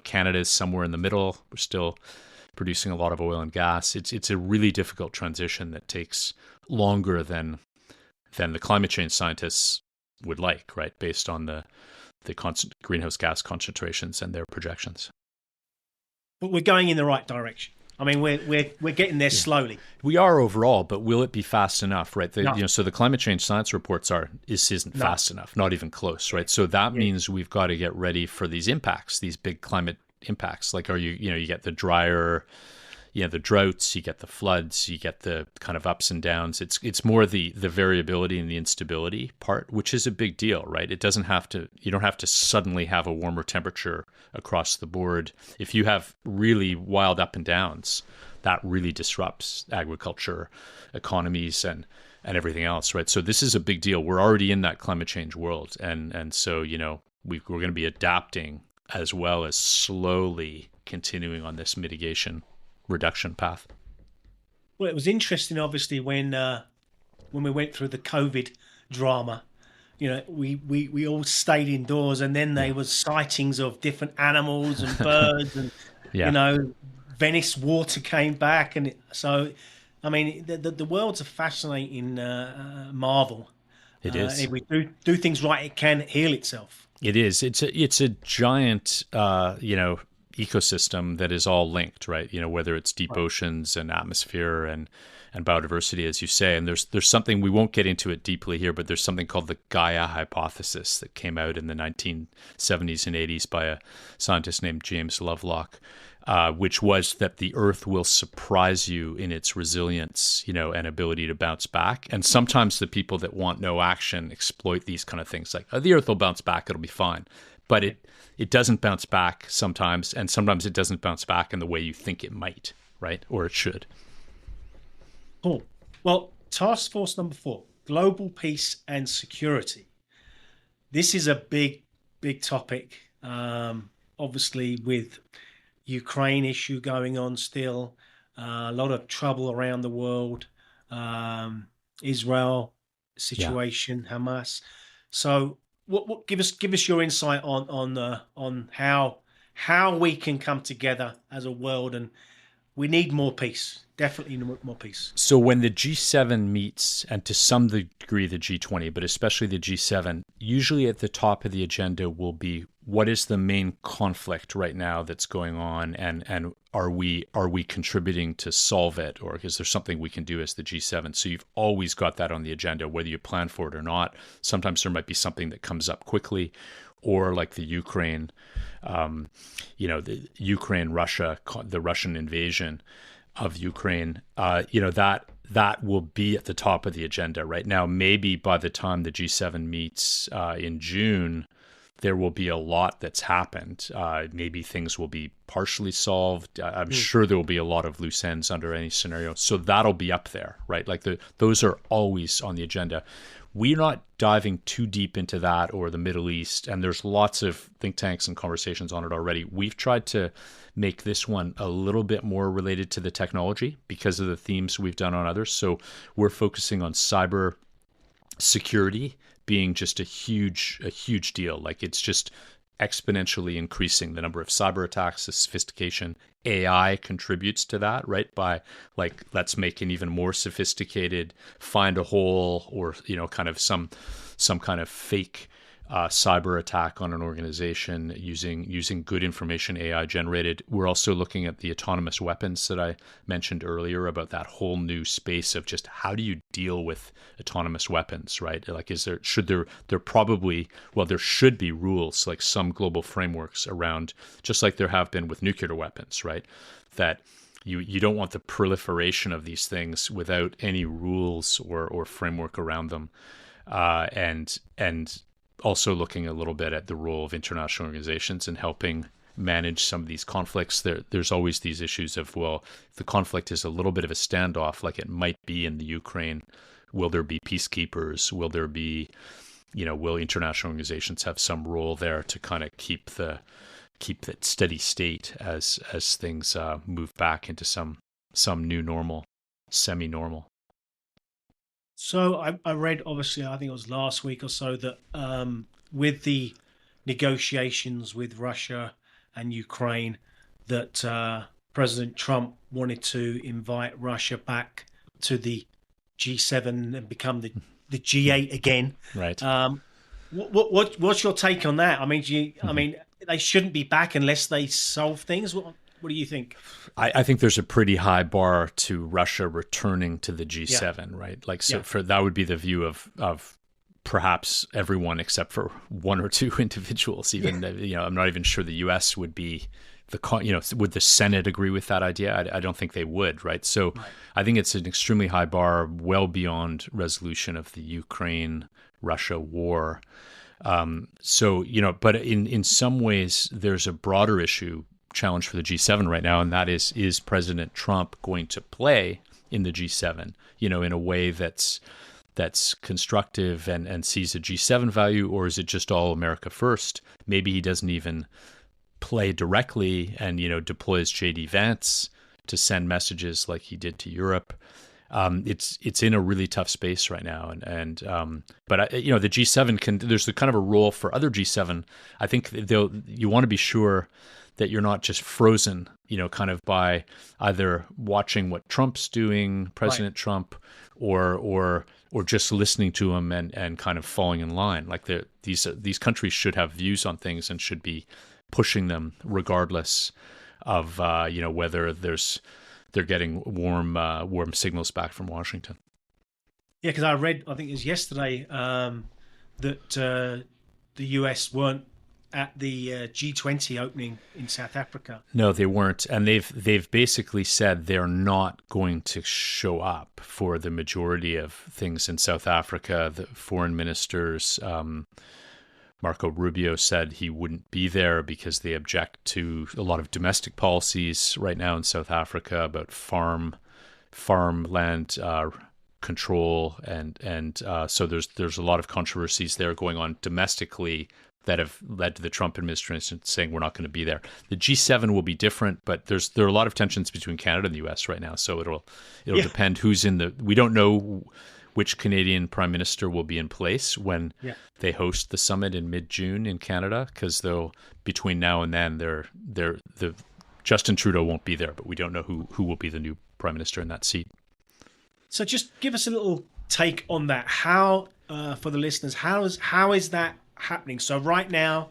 S3: Canada's somewhere in the middle. We're still producing a lot of oil and gas. It's a really difficult transition that takes longer than the climate change scientists would like, right? Based on the greenhouse gas concentrations and their projections.
S1: But we're going in the right direction. We're getting there slowly.
S3: We are overall, but will it be fast enough, right? So the climate change science reports isn't fast enough, not even close, right? So that means we've got to get ready for these impacts, these big climate impacts. You get the drier, the droughts, you get the floods, you get the kind of ups and downs. It's more the variability and the instability part, which is a big deal, right? You don't have to suddenly have a warmer temperature across the board. If you have really wild up and downs, that really disrupts agriculture, economies, and everything else, right? So this is a big deal. We're already in that climate change world, and so we're going to be adapting as well as slowly continuing on this mitigation reduction path.
S1: Well, it was interesting, obviously, when we went through the COVID drama. We all stayed indoors, and then there was sightings of different animals and birds, and Venice water came back, and so the world's a fascinating marvel.
S3: It is.
S1: If we do things right, it can heal itself.
S3: It is. It's a giant ecosystem that is all linked, right? Whether it's deep oceans and atmosphere and biodiversity, as you say. And there's something, we won't get into it deeply here, but there's something called the Gaia hypothesis that came out in the 1970s and 80s by a scientist named James Lovelock, which was that the Earth will surprise you in its resilience, and ability to bounce back. And sometimes the people that want no action exploit these kind of things, like, the Earth will bounce back, it'll be fine. But it doesn't bounce back sometimes, and sometimes it doesn't bounce back in the way you think it might, right? Or it should.
S1: Cool. Well, task force number 4, global peace and security. This is a big, big topic. Obviously, with Ukraine issue going on still, a lot of trouble around the world, Israel situation, Hamas. So, what give us your insight on how we can come together as a world, and we need more peace. Definitely more peace.
S3: So when the G7 meets, and to some degree the G20, but especially the G7, usually at the top of the agenda will be what is the main conflict right now that's going on, and are we contributing to solve it, or is there something we can do as the G7? So you've always got that on the agenda, whether you plan for it or not. Sometimes there might be something that comes up quickly, or like the Ukraine, the the Russian invasion of Ukraine, that will be at the top of the agenda right now. Maybe by the time the G7 meets in June, there will be a lot that's happened. Maybe things will be partially solved. I'm sure there will be a lot of loose ends under any scenario. So that'll be up there, right? Like those are always on the agenda. We're not diving too deep into that or the Middle East, and there's lots of think tanks and conversations on it already. We've tried to make this one a little bit more related to the technology because of the themes we've done on others. So we're focusing on cyber security being just a huge deal. Like it's just exponentially increasing the number of cyber attacks, the sophistication. AI contributes to that, right? By like, let's make an even more sophisticated find a hole, or kind of some kind of fake cyber attack on an organization using good information AI generated. We're also looking at the autonomous weapons that I mentioned earlier, about that whole new space of just how do you deal with autonomous weapons, right? Like, there should be rules, like some global frameworks around, just like there have been with nuclear weapons, right? That you don't want the proliferation of these things without any rules or framework around them, and also looking a little bit at the role of international organizations in helping manage some of these conflicts. There's always these issues of, well, if the conflict is a little bit of a standoff, like it might be in the Ukraine, will there be peacekeepers? Will there be, will international organizations have some role there to kind of keep that steady state as things move back into some new normal, semi-normal?
S1: So I read, obviously, I think it was last week or so, that with the negotiations with Russia and Ukraine, that President Trump wanted to invite Russia back to the G7 and become the G8 again.
S3: Right.
S1: What's your take on that? I mean, they shouldn't be back unless they solve things. What do you think?
S3: I think there's a pretty high bar to Russia returning to the G7, right? Like, so for that would be the view of perhaps everyone except for one or two individuals. Even I'm not even sure the U.S. would be would the Senate agree with that idea? I don't think they would, right? So I think it's an extremely high bar, well beyond resolution of the Ukraine-Russia war. But in some ways, there's a broader challenge for the G7 right now, and that is President Trump going to play in the G7, in a way that's constructive and sees a G7 value, or is it just all America first? Maybe he doesn't even play directly and deploys JD Vance to send messages like he did to Europe. It's in a really tough space right now, but the G7 there's kind of a role for other G7. I think you want to be sure that you're not just frozen, kind of by either watching what Trump's doing, President Trump, or just listening to him and kind of falling in line. Like these countries should have views on things and should be pushing them regardless of whether they're getting warm signals back from Washington.
S1: Yeah, because I read, I think it was yesterday, that the US weren't at the G20 opening in South Africa.
S3: No, they weren't, and they've basically said they're not going to show up for the majority of things in South Africa. The foreign ministers, Marco Rubio, said he wouldn't be there because they object to a lot of domestic policies right now in South Africa about farmland control, and so there's a lot of controversies there going on domestically that have led to the Trump administration saying we're not going to be there. The G7 will be different, but there are a lot of tensions between Canada and the US right now. So it'll depend who's in we don't know which Canadian prime minister will be in place when they host the summit in mid-June in Canada, because between now and then the Justin Trudeau won't be there, but we don't know who will be the new prime minister in that seat.
S1: So just give us a little take on that. How for the listeners, how is that happening? So right now,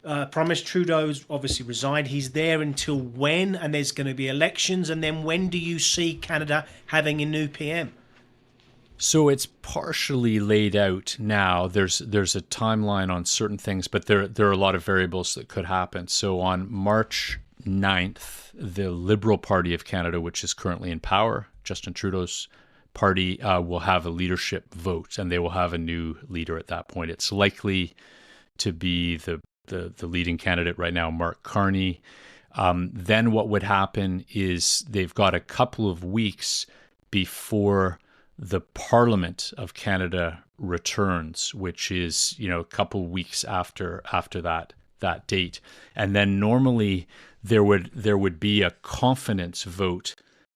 S1: Prime Minister Trudeau's obviously resigned. He's there until when? And there's going to be elections. And then when do you see Canada having a new PM?
S3: So it's partially laid out now. There's a timeline on certain things, but there are a lot of variables that could happen. So on March 9th, the Liberal Party of Canada, which is currently in power, Justin Trudeau's party, will have a leadership vote, and they will have a new leader at that point. It's likely to be the leading candidate right now, Mark Carney. Then what would happen is they've got a couple of weeks before the Parliament of Canada returns, which is, a couple weeks after that date. And then normally there would be a confidence vote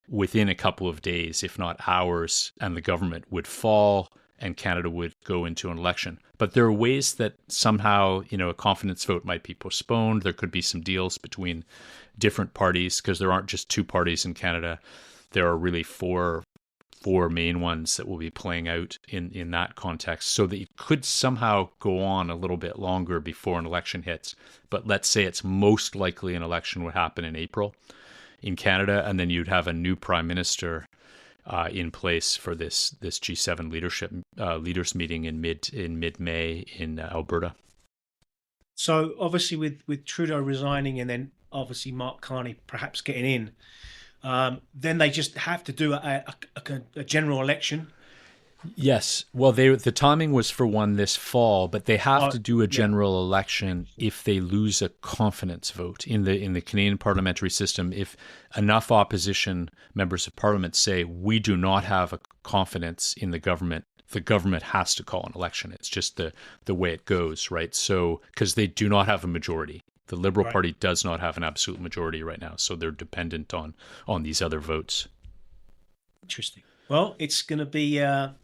S3: within a couple of days, if not hours, and the government would fall and Canada would go into an election. But there are ways that somehow, a confidence vote might be postponed. There could be some deals between different parties, because there aren't just two parties in Canada. There are really four main ones that will be playing out in that context, so that it could somehow go on a little bit longer before an election hits. But let's say it's most likely an election would happen in April in Canada, and then you'd have a new prime minister in place for this G7 leaders meeting in mid-May in Alberta.
S1: So obviously with Trudeau resigning and then obviously Mark Carney perhaps getting in, then they just have to do a general election.
S3: Yes. Well, the timing was for one this fall, but they have to do a general election if they lose a confidence vote in the Canadian parliamentary system. If enough opposition members of parliament say we do not have a confidence in the government has to call an election. It's just the way it goes, right? So because they do not have a majority. The Liberal Party does not have an absolute majority right now, so they're dependent on these other votes.
S1: Interesting. Well, it's going to be an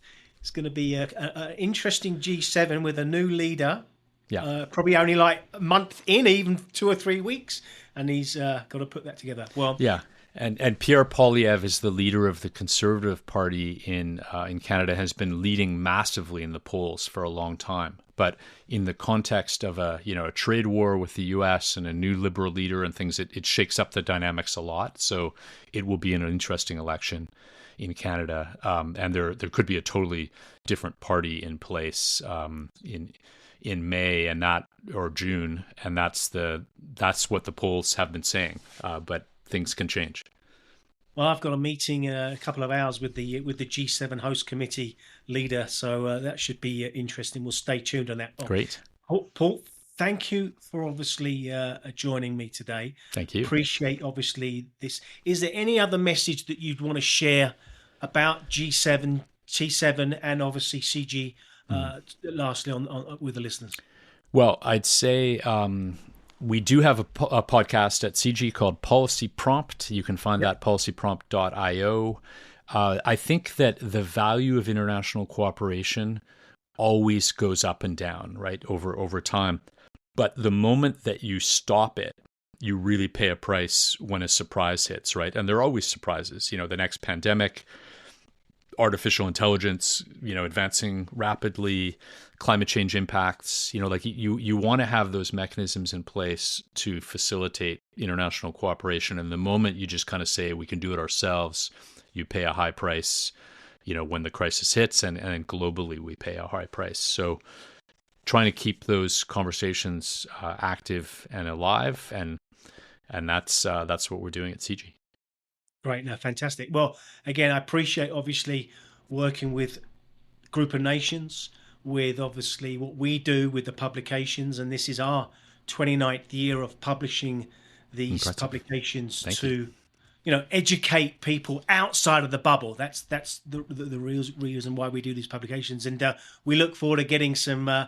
S1: interesting G7 with a new leader. Yeah. Probably only like a month in, even 2 or 3 weeks, and he's got to put that together. Well,
S3: yeah. And Pierre Poilievre is the leader of the Conservative Party in Canada, has been leading massively in the polls for a long time. But in the context of a trade war with the U.S. and a new Liberal leader and things, it shakes up the dynamics a lot. So it will be an interesting election in Canada, and there could be a totally different party in place in May or June, and that's what the polls have been saying. But things can change.
S1: Well, I've got a meeting a couple of hours with the G7 host committee leader, so that should be interesting. We'll stay tuned on that.
S3: Great.
S1: Paul, thank you for obviously joining me today.
S3: Thank you.
S1: Appreciate obviously this. Is there any other message that you'd want to share about G7, and obviously CG, lastly on with the listeners?
S3: Well, I'd say we do have a podcast at CG called Policy Prompt. You can find that at policyprompt.io. I think that the value of international cooperation always goes up and down, right, over time. But the moment that you stop it, you really pay a price when a surprise hits, right? And there are always surprises. The next pandemic, artificial intelligence, advancing rapidly, climate change impacts, you want to have those mechanisms in place to facilitate international cooperation. And the moment you just kind of say, we can do it ourselves, you pay a high price, when the crisis hits, and globally we pay a high price. So trying to keep those conversations active and alive. And that's what we're doing at CG.
S1: Right. No, fantastic. Well, again, I appreciate obviously working with Group of Nations, with obviously what we do with the publications, and this is our 29th year of publishing these publications to educate people outside of the bubble. That's the real reason why we do these publications, and we look forward to getting some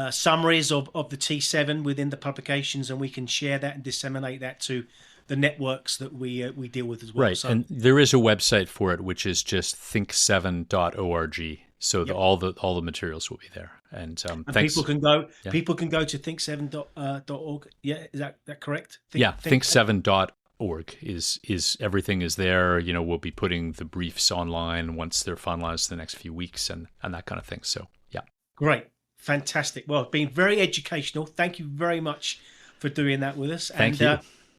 S1: summaries of the T7 within the publications, and we can share that and disseminate that to the networks that we deal with as well.
S3: Right, so, and there is a website for it, which is just think7.org. So all the materials will be there, and thanks.
S1: People can go to think7.org. Yeah, is that correct?
S3: Think7.org is everything is there. We'll be putting the briefs online once they're finalized the next few weeks, and that kind of thing. So yeah,
S1: great. Fantastic. Well, it's been very educational. Thank you very much for doing that with us.
S3: Thank you.